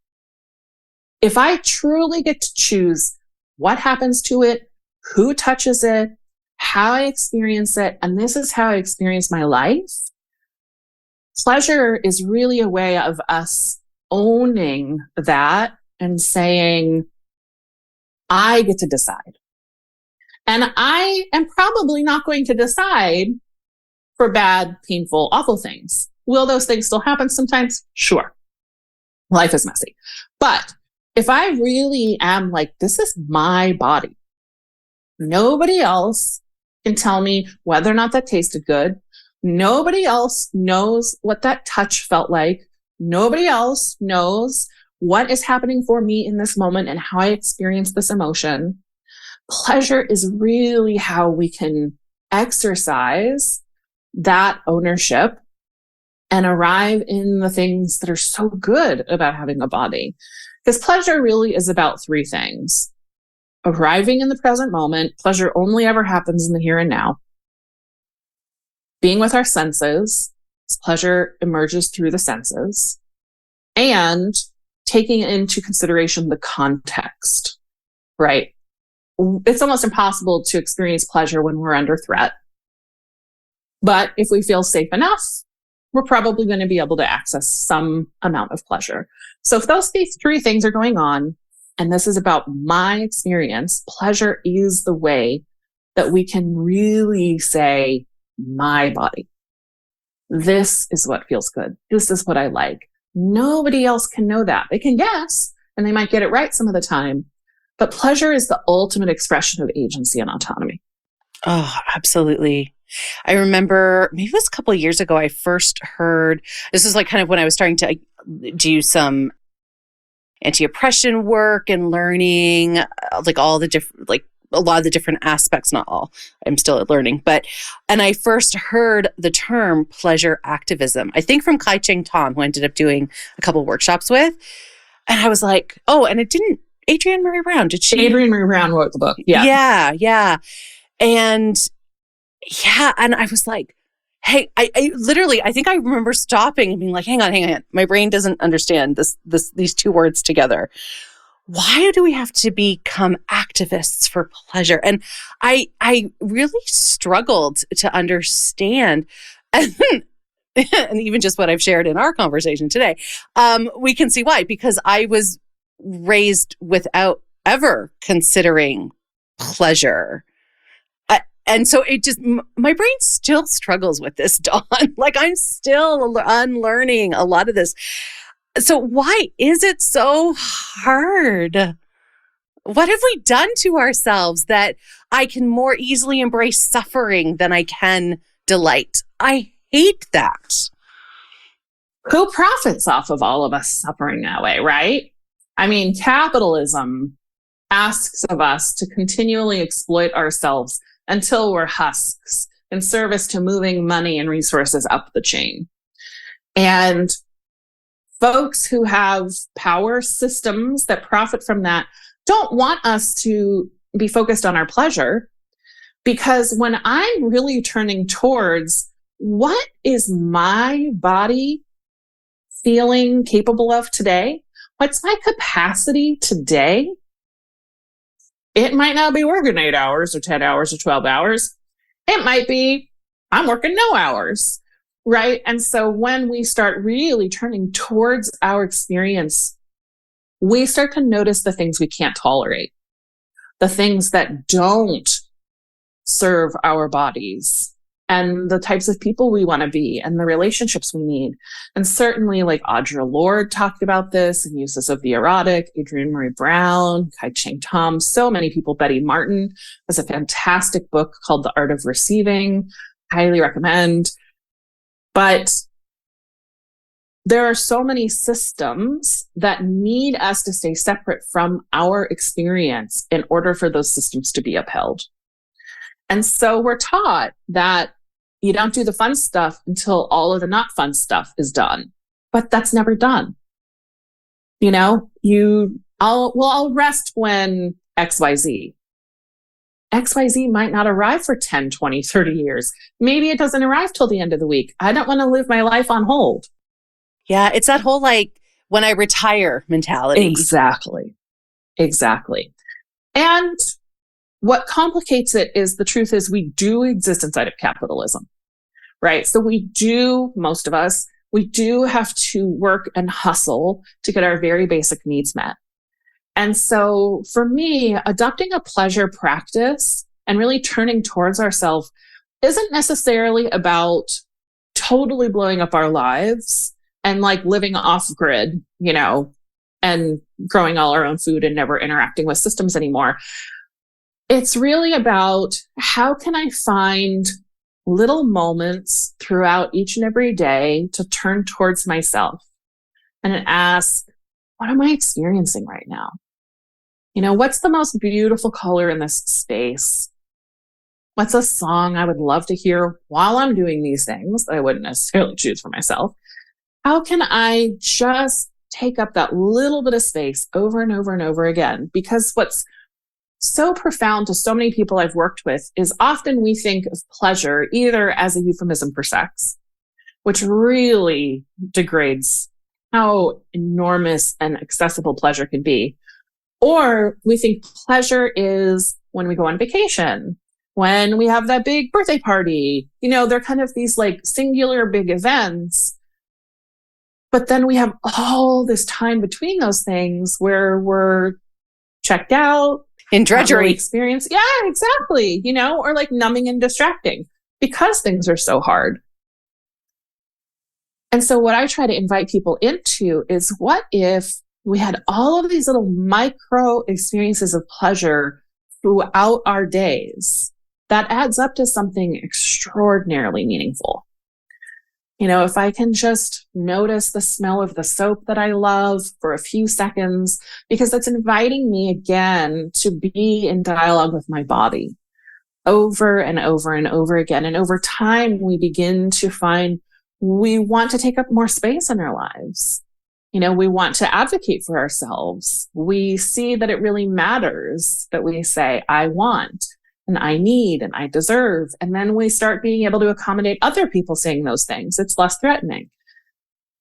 if I truly get to choose what happens to it, who touches it, how I experience it, and this is how I experience my life. Pleasure is really a way of us owning that and saying, I get to decide. And I am probably not going to decide for bad, painful, awful things. Will those things still happen sometimes? Sure. Life is messy. But if I really am like, this is my body, nobody else can tell me whether or not that tasted good. Nobody else knows what that touch felt like. Nobody else knows what is happening for me in this moment and how I experience this emotion. Pleasure is really how we can exercise that ownership and arrive in the things that are so good about having a body. Because pleasure really is about three things. Arriving in the present moment. Pleasure only ever happens in the here and now. Being with our senses. Pleasure emerges through the senses. And taking into consideration the context, right? It's almost impossible to experience pleasure when we're under threat. But if we feel safe enough, we're probably going to be able to access some amount of pleasure. So if those three things are going on, and this is about my experience, pleasure is the way that we can really say, my body. This is what feels good. This is what I like. Nobody else can know that. They can guess, and they might get it right some of the time. But pleasure is the ultimate expression of agency and autonomy. Oh, absolutely. I remember maybe it was a couple of years ago, I first heard, this is like kind of when I was starting to do some anti-oppression work and learning, like all the different, like a lot of the different aspects, not all, I'm still learning, and I first heard the term pleasure activism, I think from Kai Cheng Tom, who I ended up doing a couple of workshops with. And I was like, oh, and it didn't, Adrienne Maree Brown, did she? Adrienne Maree Brown wrote the book. Yeah. And I was like, hey, I literally, I think I remember stopping and being like, hang on. My brain doesn't understand these two words together. Why do we have to become activists for pleasure? And I really struggled to understand, and even just what I've shared in our conversation today, we can see why, because I was raised without ever considering pleasure. And so it just, my brain still struggles with this, Dawn. Like I'm still unlearning a lot of this. So why is it so hard? What have we done to ourselves that I can more easily embrace suffering than I can delight? I hate that. Who profits off of all of us suffering that way, right? I mean, capitalism asks of us to continually exploit ourselves until we're husks in service to moving money and resources up the chain. And folks who have power systems that profit from that don't want us to be focused on our pleasure, because when I'm really turning towards what is my body feeling capable of today, what's my capacity today, it might not be working 8 hours or 10 hours or 12 hours. It might be I'm working no hours, right? And so when we start really turning towards our experience, we start to notice the things we can't tolerate, the things that don't serve our bodies, and the types of people we want to be and the relationships we need. And certainly like Audre Lorde talked about this and uses of the erotic, Adrienne Maree Brown, Kai Cheng Tom, so many people. Betty Martin has a fantastic book called The Art of Receiving. Highly recommend. But there are so many systems that need us to stay separate from our experience in order for those systems to be upheld. And so we're taught that you don't do the fun stuff until all of the not fun stuff is done. But that's never done. You know, I'll rest when XYZ. XYZ might not arrive for 10, 20, 30 years. Maybe it doesn't arrive till the end of the week. I don't want to live my life on hold. Yeah, it's that whole like when I retire mentality. Exactly. And what complicates it is the truth is we do exist inside of capitalism, right? So most of us, we do have to work and hustle to get our very basic needs met. And so for me, adopting a pleasure practice and really turning towards ourselves isn't necessarily about totally blowing up our lives and like living off grid, and growing all our own food and never interacting with systems anymore. It's really about how can I find little moments throughout each and every day to turn towards myself and ask, what am I experiencing right now? What's the most beautiful color in this space? What's a song I would love to hear while I'm doing these things that I wouldn't necessarily choose for myself? How can I just take up that little bit of space over and over and over again? Because what's so profound to so many people I've worked with is often we think of pleasure either as a euphemism for sex, which really degrades how enormous and accessible pleasure can be. Or we think pleasure is when we go on vacation, when we have that big birthday party. They're kind of these like singular big events. But then we have all this time between those things where we're checked out, in drudgery really experience. Yeah, exactly. Or like numbing and distracting because things are so hard. And so what I try to invite people into is what if we had all of these little micro experiences of pleasure throughout our days that adds up to something extraordinarily meaningful. If I can just notice the smell of the soap that I love for a few seconds, because that's inviting me again to be in dialogue with my body over and over and over again. And over time, we begin to find we want to take up more space in our lives. We want to advocate for ourselves. We see that it really matters that we say, I want, and I need, and I deserve. And then we start being able to accommodate other people saying those things. It's less threatening.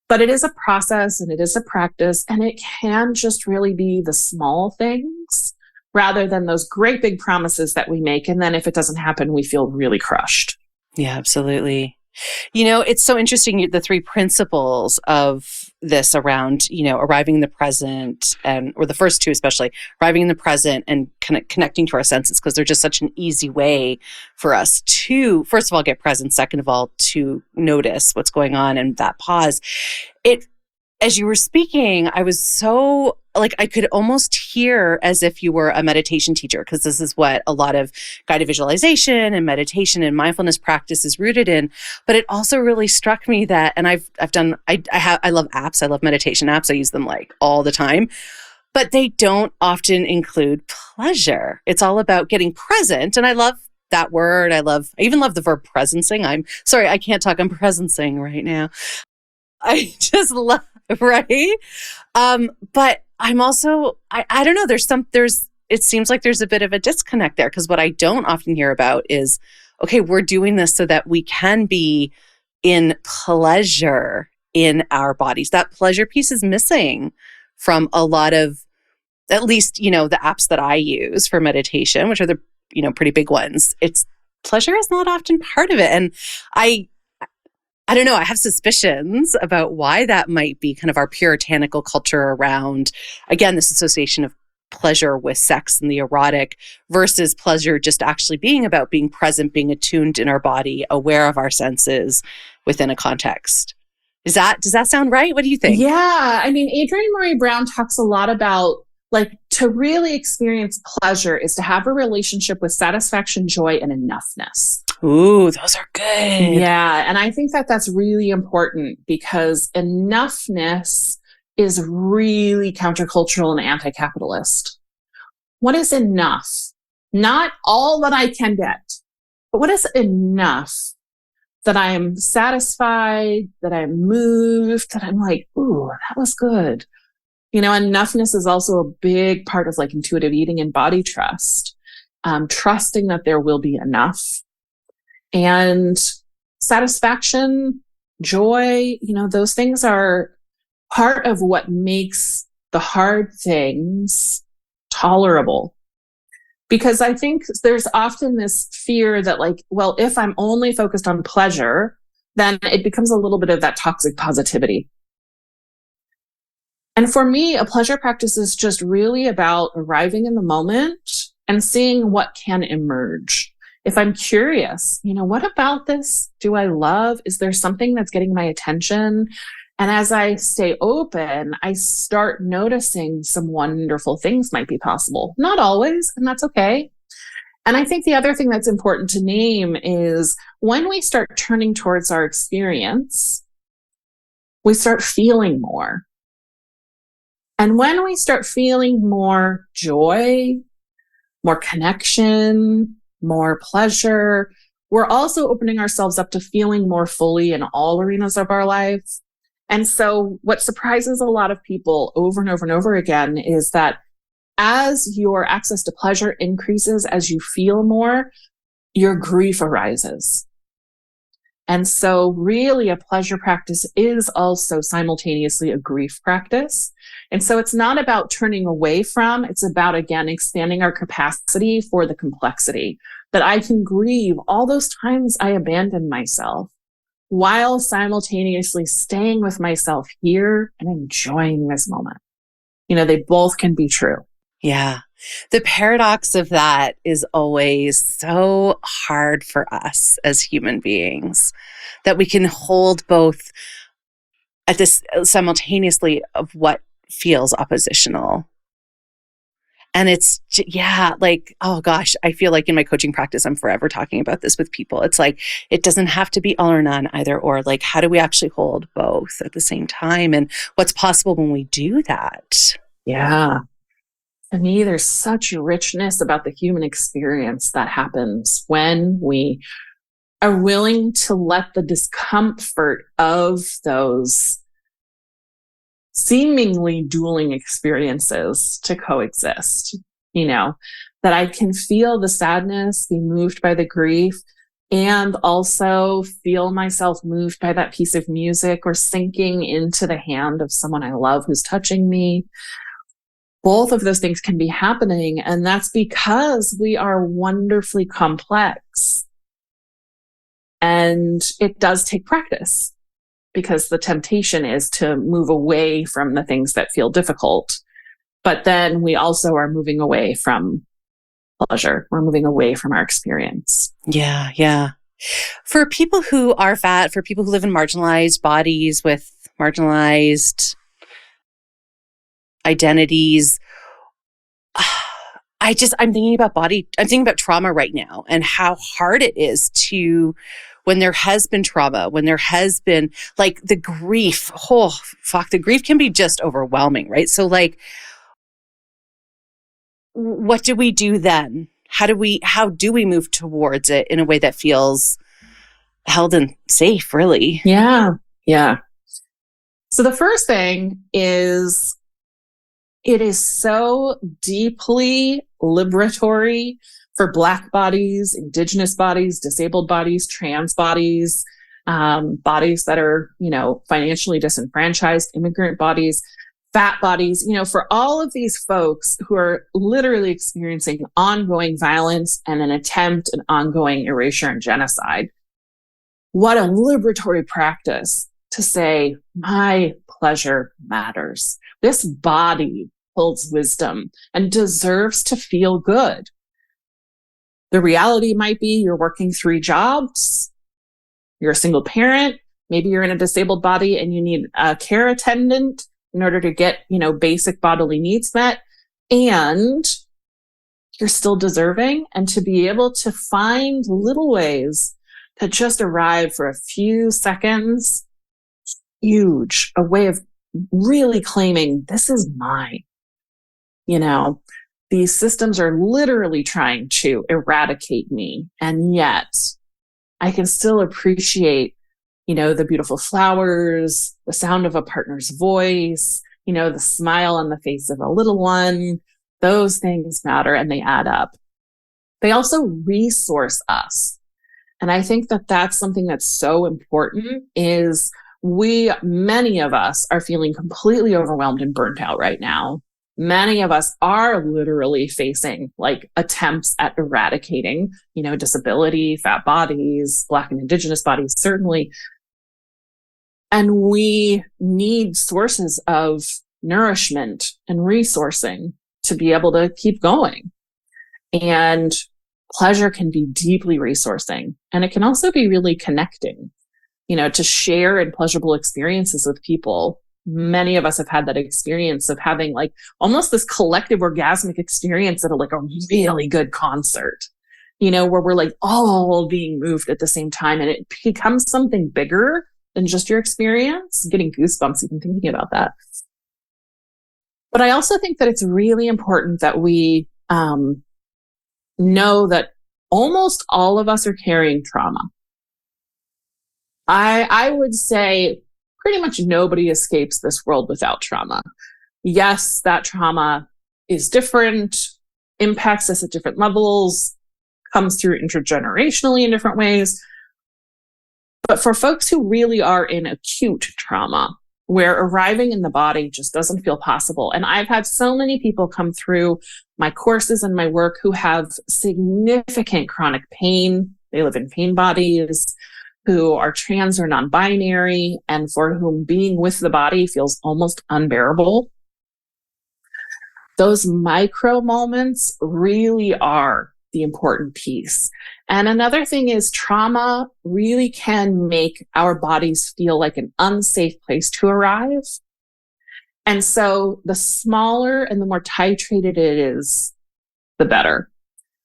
But it is a process and it is a practice, and it can just really be the small things rather than those great big promises that we make. And then if it doesn't happen, we feel really crushed. Yeah, absolutely. It's so interesting, the three principles of this around, arriving in the present or the first two, especially arriving in the present and connecting to our senses, because they're just such an easy way for us to, first of all, get present. Second of all, to notice what's going on and that pause. As you were speaking, I was so I could almost hear as if you were a meditation teacher, because this is what a lot of guided visualization and meditation and mindfulness practice is rooted in. But it also really struck me that, and I love apps. I love meditation apps. I use them all the time, but they don't often include pleasure. It's all about getting present. And I love that word. I even love the verb presencing. I'm sorry, I can't talk. I'm presencing right now. I just love, right? But I'm also, I don't know, it seems like there's a bit of a disconnect there, because what I don't often hear about is, okay, we're doing this so that we can be in pleasure in our bodies. That pleasure piece is missing from a lot of, at least, the apps that I use for meditation, which are the, pretty big ones. Pleasure is not often part of it. And I don't know, I have suspicions about why that might be, kind of our puritanical culture around, again, this association of pleasure with sex and the erotic versus pleasure just actually being about being present, being attuned in our body, aware of our senses within a context. Does that sound right? What do you think? Yeah. Adrienne Maree Brown talks a lot about to really experience pleasure is to have a relationship with satisfaction, joy, and enoughness. Ooh, those are good. Yeah. And I think that that's really important, because enoughness is really countercultural and anti-capitalist. What is enough? Not all that I can get, but what is enough that I am satisfied, that I'm moved, that I'm like, ooh, that was good. Enoughness is also a big part of intuitive eating and body trust, trusting that there will be enough. And satisfaction, joy, those things are part of what makes the hard things tolerable. Because I think there's often this fear that like, well, if I'm only focused on pleasure, then it becomes a little bit of that toxic positivity. And for me, a pleasure practice is just really about arriving in the moment and seeing what can emerge. If I'm curious, what about this do I love? Is there something that's getting my attention? And as I stay open, I start noticing some wonderful things might be possible. Not always, and that's okay. And I think the other thing that's important to name is when we start turning towards our experience, we start feeling more. And when we start feeling more joy, more connection, more pleasure, we're also opening ourselves up to feeling more fully in all arenas of our lives. And so what surprises a lot of people over and over and over again is that as your access to pleasure increases, as you feel more, your grief arises. And so really a pleasure practice is also simultaneously a grief practice. And so it's not about turning away from, it's about, again, expanding our capacity for the complexity, that I can grieve all those times I abandoned myself while simultaneously staying with myself here and enjoying this moment. They both can be true. Yeah. The paradox of that is always so hard for us as human beings, that we can hold both at this simultaneously of what feels oppositional. And it's, like, oh gosh, I feel like in my coaching practice, I'm forever talking about this with people. It's like, it doesn't have to be all or none, either or. Like, how do we actually hold both at the same time? And what's possible when we do that? Yeah. To me, there's such richness about the human experience that happens when we are willing to let the discomfort of those seemingly dueling experiences to coexist, that I can feel the sadness, be moved by the grief, and also feel myself moved by that piece of music or sinking into the hand of someone I love who's touching me. Both of those things can be happening, and that's because we are wonderfully complex. And it does take practice, because the temptation is to move away from the things that feel difficult. But then we also are moving away from pleasure. We're moving away from our experience. Yeah, yeah. For people who are fat, for people who live in marginalized bodies with marginalized identities, I'm thinking about trauma right now and how hard it is to, when there has been trauma, when there has been like the grief, the grief can be just overwhelming, right? So like, what do we do then? How do we move towards it in a way that feels held and safe, really? Yeah. Yeah. So the first thing is, it is so deeply liberatory for Black bodies, Indigenous bodies, disabled bodies, trans bodies, bodies that are, financially disenfranchised, immigrant bodies, fat bodies, for all of these folks who are literally experiencing ongoing violence and an attempt at ongoing erasure and genocide. What a liberatory practice to say, my pleasure matters. This body holds wisdom and deserves to feel good. The reality might be you're working 3 jobs, you're a single parent, maybe you're in a disabled body and you need a care attendant in order to get, basic bodily needs met, and you're still deserving. And to be able to find little ways to just arrive for a few seconds, huge, a way of really claiming this is mine. These systems are literally trying to eradicate me. And yet I can still appreciate, the beautiful flowers, the sound of a partner's voice, the smile on the face of a little one. Those things matter and they add up. They also resource us. And I think that that's something that's so important is many of us are feeling completely overwhelmed and burnt out right now. Many of us are literally facing like attempts at eradicating, disability, fat bodies, Black and Indigenous bodies, certainly. And we need sources of nourishment and resourcing to be able to keep going. And pleasure can be deeply resourcing. And it can also be really connecting, to share in pleasurable experiences with people. Many of us have had that experience of having like almost this collective orgasmic experience at a really good concert, where we're like all being moved at the same time, and it becomes something bigger than just your experience. I'm getting goosebumps even thinking about that. But I also think that it's really important that we know that almost all of us are carrying trauma. I would say pretty much nobody escapes this world without trauma. Yes, that trauma is different, impacts us at different levels, comes through intergenerationally in different ways. But for folks who really are in acute trauma, where arriving in the body just doesn't feel possible. And I've had so many people come through my courses and my work who have significant chronic pain. They live in pain bodies, who are trans or non-binary, and for whom being with the body feels almost unbearable. Those micro moments really are the important piece. And another thing is trauma really can make our bodies feel like an unsafe place to arrive. And so the smaller and the more titrated it is, the better.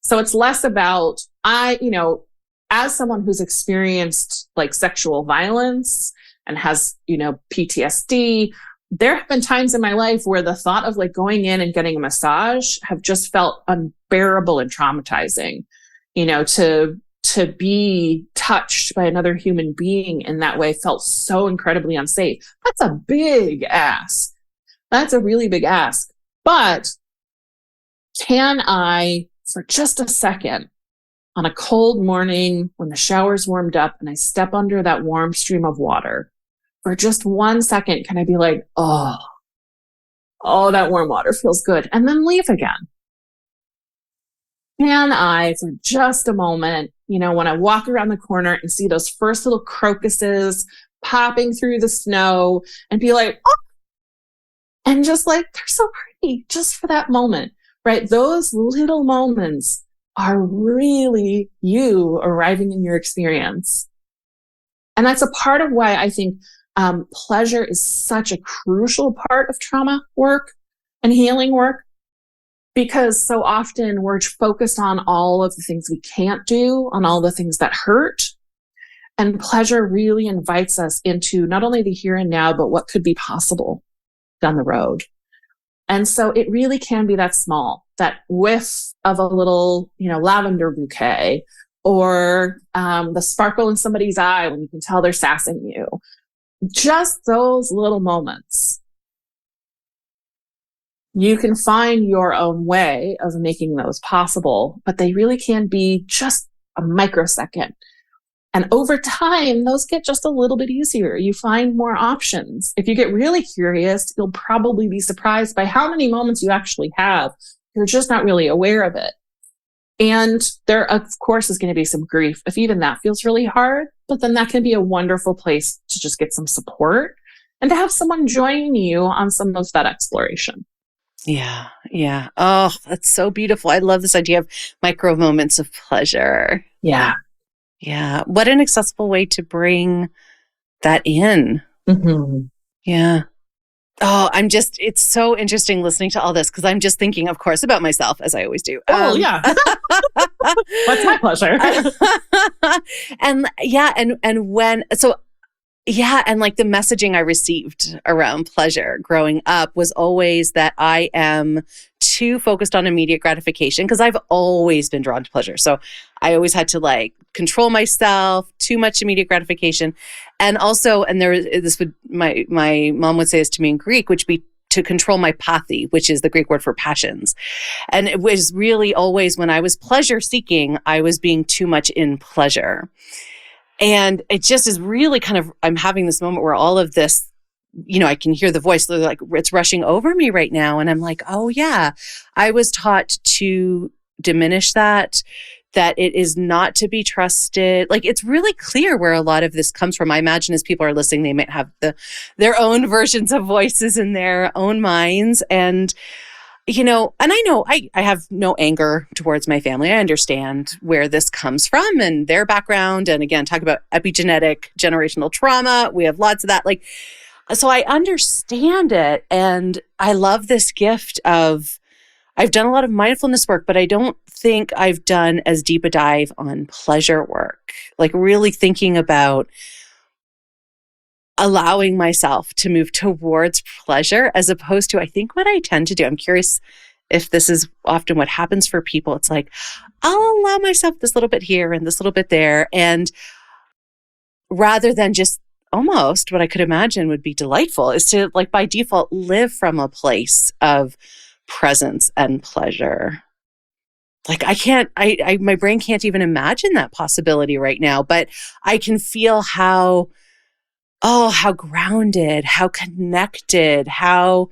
So it's less about, as someone who's experienced like sexual violence and has, PTSD, there have been times in my life where the thought of like going in and getting a massage have just felt unbearable and traumatizing, to be touched by another human being in that way felt so incredibly unsafe. That's a big ask. That's a really big ask. But can I, for just a second, on a cold morning when the shower's warmed up and I step under that warm stream of water, for just 1 second, can I be like, oh, that warm water feels good, and then leave again? Can I, for just a moment, when I walk around the corner and see those first little crocuses popping through the snow and be like, oh, and just like, they're so pretty just for that moment, right? Those little moments are really you arriving in your experience. And that's a part of why I think pleasure is such a crucial part of trauma work and healing work, because so often we're focused on all of the things we can't do, on all the things that hurt. And pleasure really invites us into not only the here and now, but what could be possible down the road. And so it really can be that small, that whiff of a little, lavender bouquet, or the sparkle in somebody's eye when you can tell they're sassing you. Just those little moments. You can find your own way of making those possible, but they really can be just a microsecond. And over time, those get just a little bit easier. You find more options. If you get really curious, you'll probably be surprised by how many moments you actually have. You're just not really aware of it. And there, of course, is going to be some grief if even that feels really hard, but then that can be a wonderful place to just get some support and to have someone join you on some of that exploration. Yeah. Yeah. Oh, that's so beautiful. I love this idea of micro moments of pleasure. Yeah. Yeah. What an accessible way to bring that in. Mm-hmm. Yeah. Oh, it's so interesting listening to all this, because I'm just thinking, of course, about myself, as I always do. Oh, yeah. What's my pleasure? And like the messaging I received around pleasure growing up was always that I am too focused on immediate gratification, because I've always been drawn to pleasure. So I always had to like control myself, too much immediate gratification. And also, my mom would say this to me in Greek, which would be to control my pathy, which is the Greek word for passions. And it was really always when I was pleasure seeking, I was being too much in pleasure. And it just is really kind of, I'm having this moment where all of this I can hear the voice, like it's rushing over me right now. And I'm like, oh yeah, I was taught to diminish that it is not to be trusted. Like, it's really clear where a lot of this comes from. I imagine as people are listening, they might have their own versions of voices in their own minds. And, and I know I have no anger towards my family. I understand where this comes from and their background. And again, talk about epigenetic generational trauma. We have lots of that. Like, so I understand it. And I love this gift of, I've done a lot of mindfulness work, but I don't think I've done as deep a dive on pleasure work, like really thinking about allowing myself to move towards pleasure as opposed to, I think what I tend to do, I'm curious if this is often what happens for people. It's like, I'll allow myself this little bit here and this little bit there. And rather than just almost what I could imagine would be delightful is to, like, by default, live from a place of presence and pleasure. Like, my brain can't even imagine that possibility right now, but I can feel how grounded, how connected, how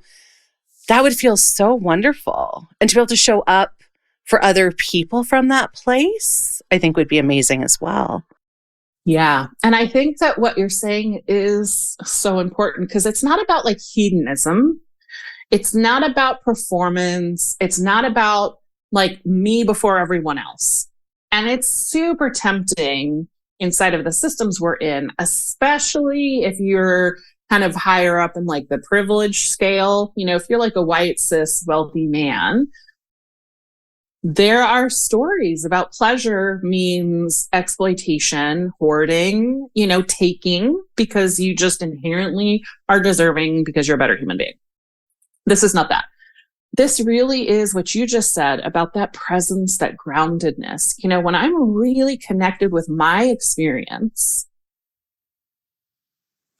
that would feel so wonderful. And to be able to show up for other people from that place, I think would be amazing as well. Yeah. And I think that what you're saying is so important because it's not about like hedonism. It's not about performance. It's not about like me before everyone else. And it's super tempting inside of the systems we're in, especially if you're kind of higher up in like the privilege scale. If you're like a white, cis, wealthy man, there are stories about pleasure means exploitation, hoarding, taking because you just inherently are deserving because you're a better human being. This is not that. This really is what you just said about that presence, that groundedness. When I'm really connected with my experience,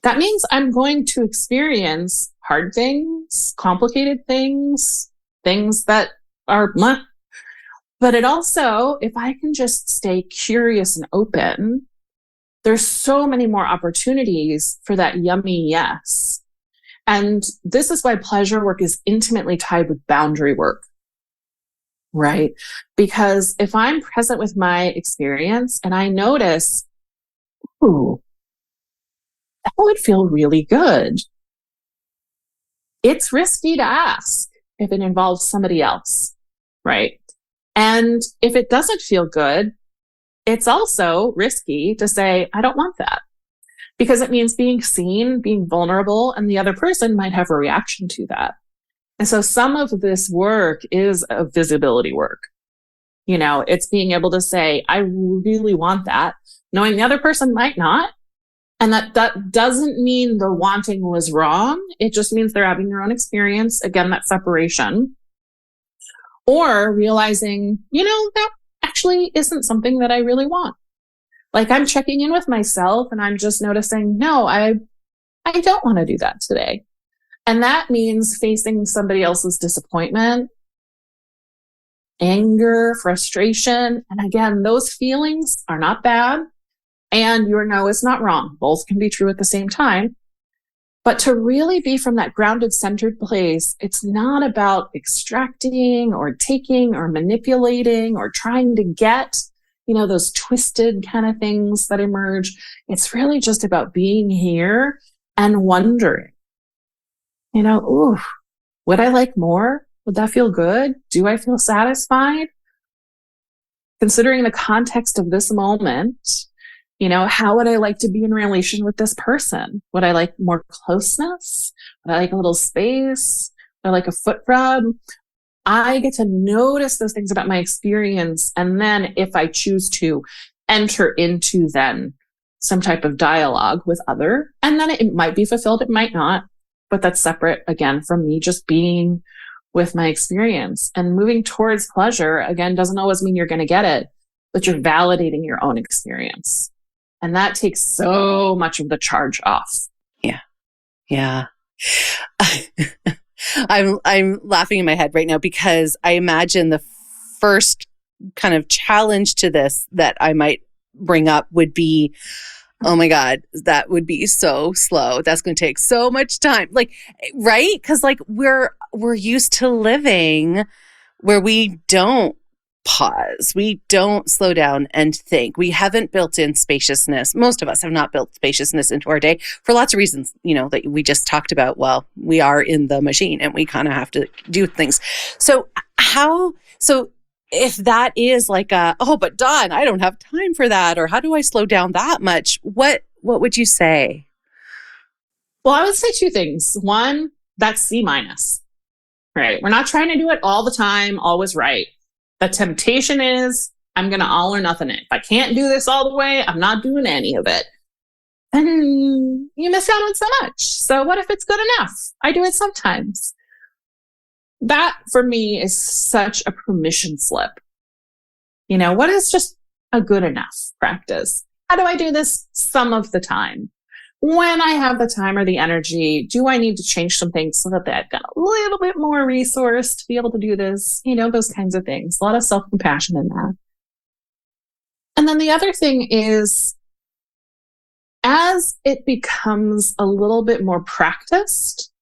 that means I'm going to experience hard things, complicated things, things that are meh. But it also, if I can just stay curious and open, there's so many more opportunities for that yummy yes. And this is why pleasure work is intimately tied with boundary work, right? Because if I'm present with my experience and I notice, ooh, that would feel really good. It's risky to ask if it involves somebody else, right? And if it doesn't feel good, it's also risky to say, I don't want that. Because it means being seen, being vulnerable, and the other person might have a reaction to that. And so some of this work is a visibility work. It's being able to say, I really want that, knowing the other person might not. And that doesn't mean the wanting was wrong. It just means they're having their own experience. Again, that separation. Or realizing, that actually isn't something that I really want. Like I'm checking in with myself and I'm just noticing, no, I don't want to do that today. And that means facing somebody else's disappointment, anger, frustration. And again, those feelings are not bad. And your no is not wrong. Both can be true at the same time. But to really be from that grounded, centered place, it's not about extracting or taking or manipulating or trying to get those twisted kind of things that emerge. It's really just about being here and wondering, ooh, would I like more? Would that feel good? Do I feel satisfied? Considering the context of this moment, how would I like to be in relation with this person? Would I like more closeness? Would I like a little space? Would I like a foot rub? I get to notice those things about my experience. And then if I choose to enter into then some type of dialogue with other, and then it might be fulfilled, it might not, but that's separate again from me just being with my experience. And moving towards pleasure, again, doesn't always mean you're going to get it, but you're validating your own experience. And that takes so much of the charge off. Yeah. Yeah. I'm laughing in my head right now because I imagine the first kind of challenge to this that I might bring up would be Oh my God, that would be so slow. That's going to take so much time. Like, right? Because like we're used to living where we don't pause. We don't slow down and think. We haven't built in spaciousness. Most of us have not built spaciousness into our day for lots of reasons, that we just talked about. Well, we are in the machine and we kind of have to do things. So if that is like but Dawn, I don't have time for that, or how do I slow down that much? What would you say? Well, I would say two things. One, that's C-, right? We're not trying to do it all the time, always right. The temptation is, I'm going to all or nothing it. If I can't do this all the way, I'm not doing any of it. And you miss out on so much. So what if it's good enough? I do it sometimes. That for me is such a permission slip. What is just a good enough practice? How do I do this some of the time? When I have the time or the energy, do I need to change some things so that I've got a little bit more resource to be able to do this? Those kinds of things. A lot of self-compassion in that. And then the other thing is, as it becomes a little bit more practiced,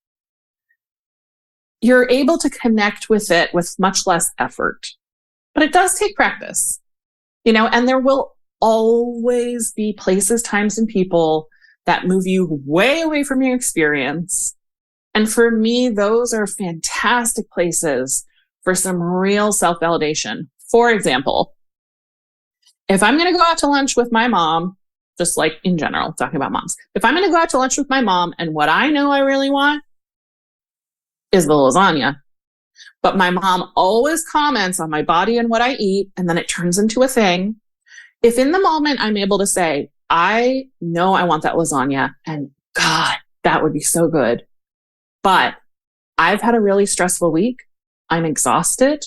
you're able to connect with it with much less effort. But it does take practice, and there will always be places, times, and people that move you way away from your experience. And for me, those are fantastic places for some real self-validation. For example, if I'm going to go out to lunch with my mom, just like in general, talking about moms, if I'm going to go out to lunch with my mom and what I know I really want is the lasagna, but my mom always comments on my body and what I eat, and then it turns into a thing. If in the moment I'm able to say, I know I want that lasagna, and God, that would be so good, but I've had a really stressful week. I'm exhausted.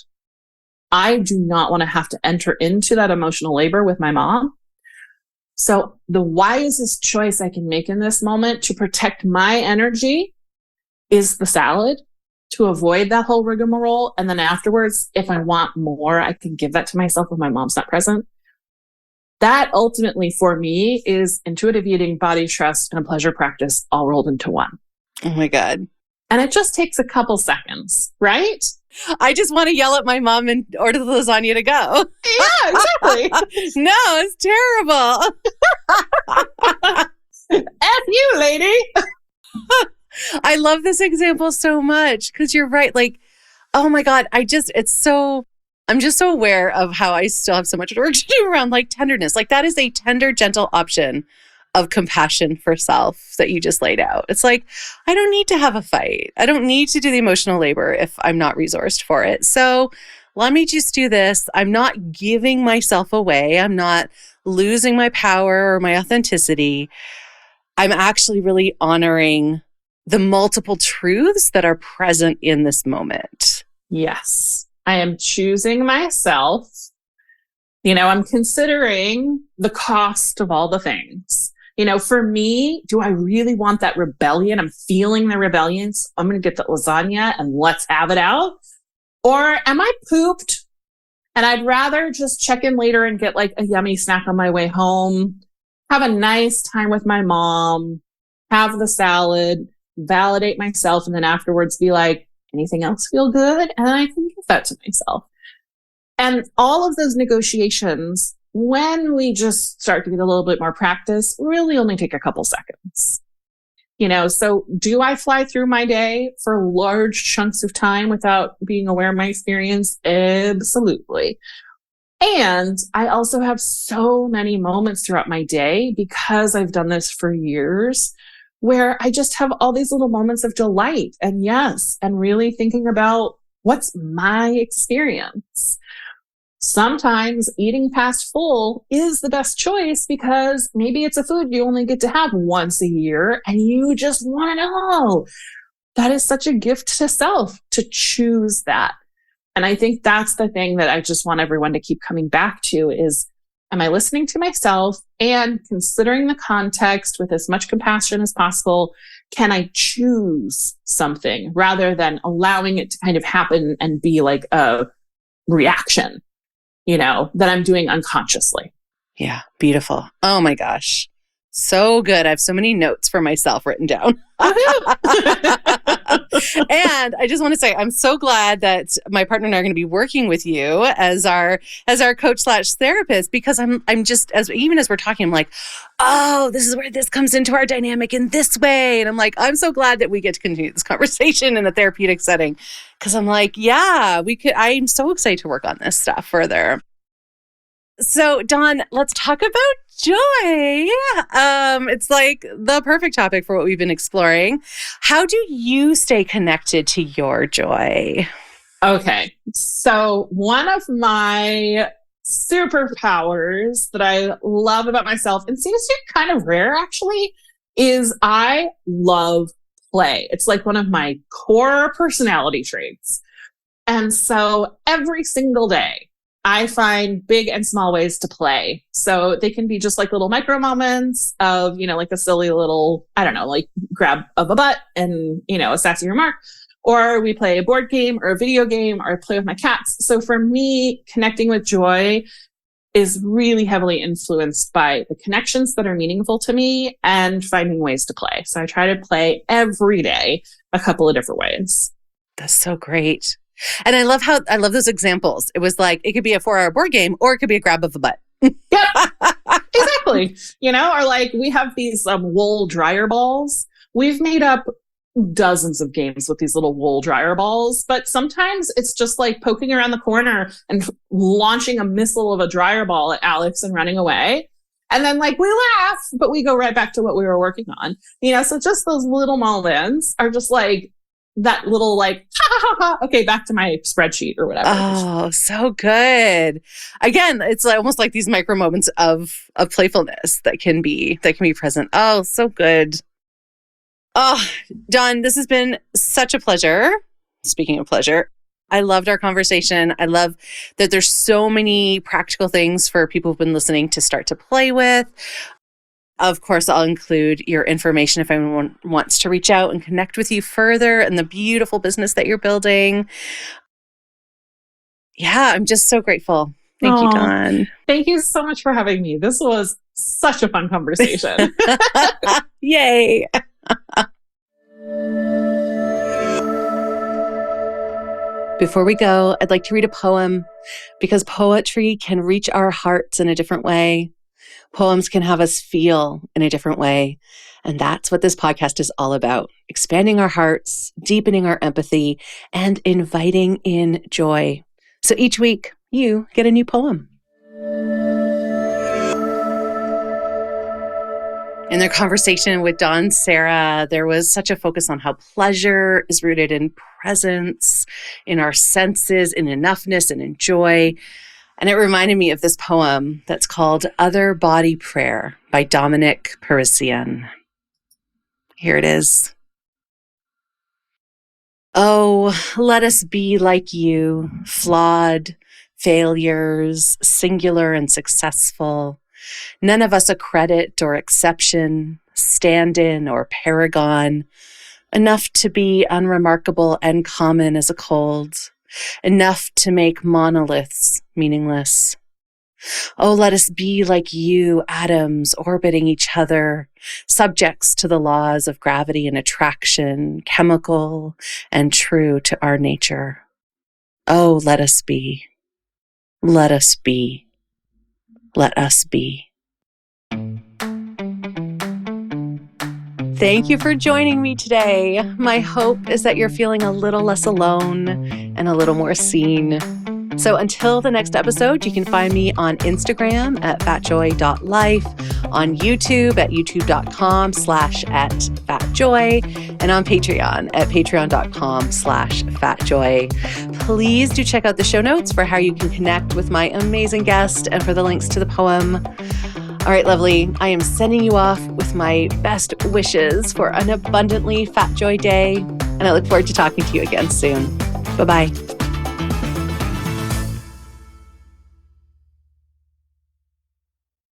I do not want to have to enter into that emotional labor with my mom. So the wisest choice I can make in this moment to protect my energy is the salad, to avoid that whole rigmarole. And then afterwards, if I want more, I can give that to myself when my mom's not present. That ultimately for me is intuitive eating, body trust, and a pleasure practice all rolled into one. Oh my God. And it just takes a couple seconds, right? I just want to yell at my mom and order the lasagna to go. Yeah, exactly. No, it's terrible. F you, lady. I love this example so much because you're right. Like, oh my God, I'm just so aware of how I still have so much work to do around like tenderness. Like that is a tender, gentle option of compassion for self that you just laid out. It's like, I don't need to have a fight. I don't need to do the emotional labor if I'm not resourced for it. So let me just do this. I'm not giving myself away. I'm not losing my power or my authenticity. I'm actually really honoring the multiple truths that are present in this moment. Yes. I am choosing myself. I'm considering the cost of all the things. For me, do I really want that rebellion? I'm feeling the rebellion. So I'm going to get the lasagna and let's have it out. Or am I pooped and I'd rather just check in later and get like a yummy snack on my way home, have a nice time with my mom, have the salad, validate myself, and then afterwards be like, anything else feel good? And I can give that to myself. And all of those negotiations, when we just start to get a little bit more practice, really only take a couple seconds. So do I fly through my day for large chunks of time without being aware of my experience? Absolutely. And I also have so many moments throughout my day, because I've done this for years, where I just have all these little moments of delight and yes, and really thinking about what's my experience. Sometimes eating past full is the best choice because maybe it's a food you only get to have once a year and you just want to know. That is such a gift to self to choose that. And I think that's the thing that I just want everyone to keep coming back to is, am I listening to myself and considering the context with as much compassion as possible? Can I choose something rather than allowing it to kind of happen and be like a reaction, that I'm doing unconsciously? Yeah. Beautiful. Oh my gosh. So good. I have so many notes for myself written down. And I just want to say, I'm so glad that my partner and I are going to be working with you as our coach / therapist, because I'm just, even as we're talking, I'm like, oh, this is where this comes into our dynamic in this way. And I'm like, I'm so glad that we get to continue this conversation in a therapeutic setting. Cause I'm like, yeah, I'm so excited to work on this stuff further. So, Dawn, let's talk about joy. It's like the perfect topic for what we've been exploring. How do you stay connected to your joy? Okay. So one of my superpowers that I love about myself, and seems to be kind of rare actually, is I love play. It's like one of my core personality traits. And so every single day, I find big and small ways to play. So they can be just like little micro moments of, like a silly little, I don't know, like grab of a butt and, a sassy remark. Or we play a board game or a video game, or I play with my cats. So for me, connecting with joy is really heavily influenced by the connections that are meaningful to me and finding ways to play. So I try to play every day a couple of different ways. That's so great. And I love those examples. It was like, it could be a 4-hour board game, or it could be a grab of a butt. Yep, exactly. Or like we have these wool dryer balls. We've made up dozens of games with these little wool dryer balls, but sometimes it's just like poking around the corner and launching a missile of a dryer ball at Alex and running away. And then like we laugh, but we go right back to what we were working on. So just those little moments are just like that little like, ha, ha, ha, okay, back to my spreadsheet or whatever. Oh, so good. Again, it's almost like these micro moments of playfulness that can be present. Oh, so good. Oh, Dawn, this has been such a pleasure. Speaking of pleasure, I loved our conversation. I love that there's so many practical things for people who've been listening to start to play with. Of course, I'll include your information if anyone wants to reach out and connect with you further and the beautiful business that you're building. Yeah, I'm just so grateful. Thank you, Dawn. Thank you so much for having me. This was such a fun conversation. Yay. Before we go, I'd like to read a poem, because poetry can reach our hearts in a different way. Poems can have us feel in a different way. And that's what this podcast is all about: expanding our hearts, deepening our empathy, and inviting in joy. So each week, you get a new poem. In their conversation with Dawn and Serra, there was such a focus on how pleasure is rooted in presence, in our senses, in enoughness, and in joy. And it reminded me of this poem that's called Other Body Prayer by Dominic Parisian. Here it is. Oh, let us be like you, flawed, failures, singular and successful. None of us a credit or exception, stand-in or paragon, enough to be unremarkable and common as a cold, enough to make monoliths meaningless. Oh, let us be like you, atoms orbiting each other, subjects to the laws of gravity and attraction, chemical and true to our nature. Oh, let us be. Let us be. Let us be. Thank you for joining me today. My hope is that you're feeling a little less alone and a little more seen. So until the next episode, you can find me on Instagram at fatjoy.life, on YouTube at youtube.com/@fatjoy, and on Patreon at patreon.com/fatjoy. Please do check out the show notes for how you can connect with my amazing guest and for the links to the poem. All right, lovely. I am sending you off with my best wishes for an abundantly fat joy day, and I look forward to talking to you again soon. Bye-bye.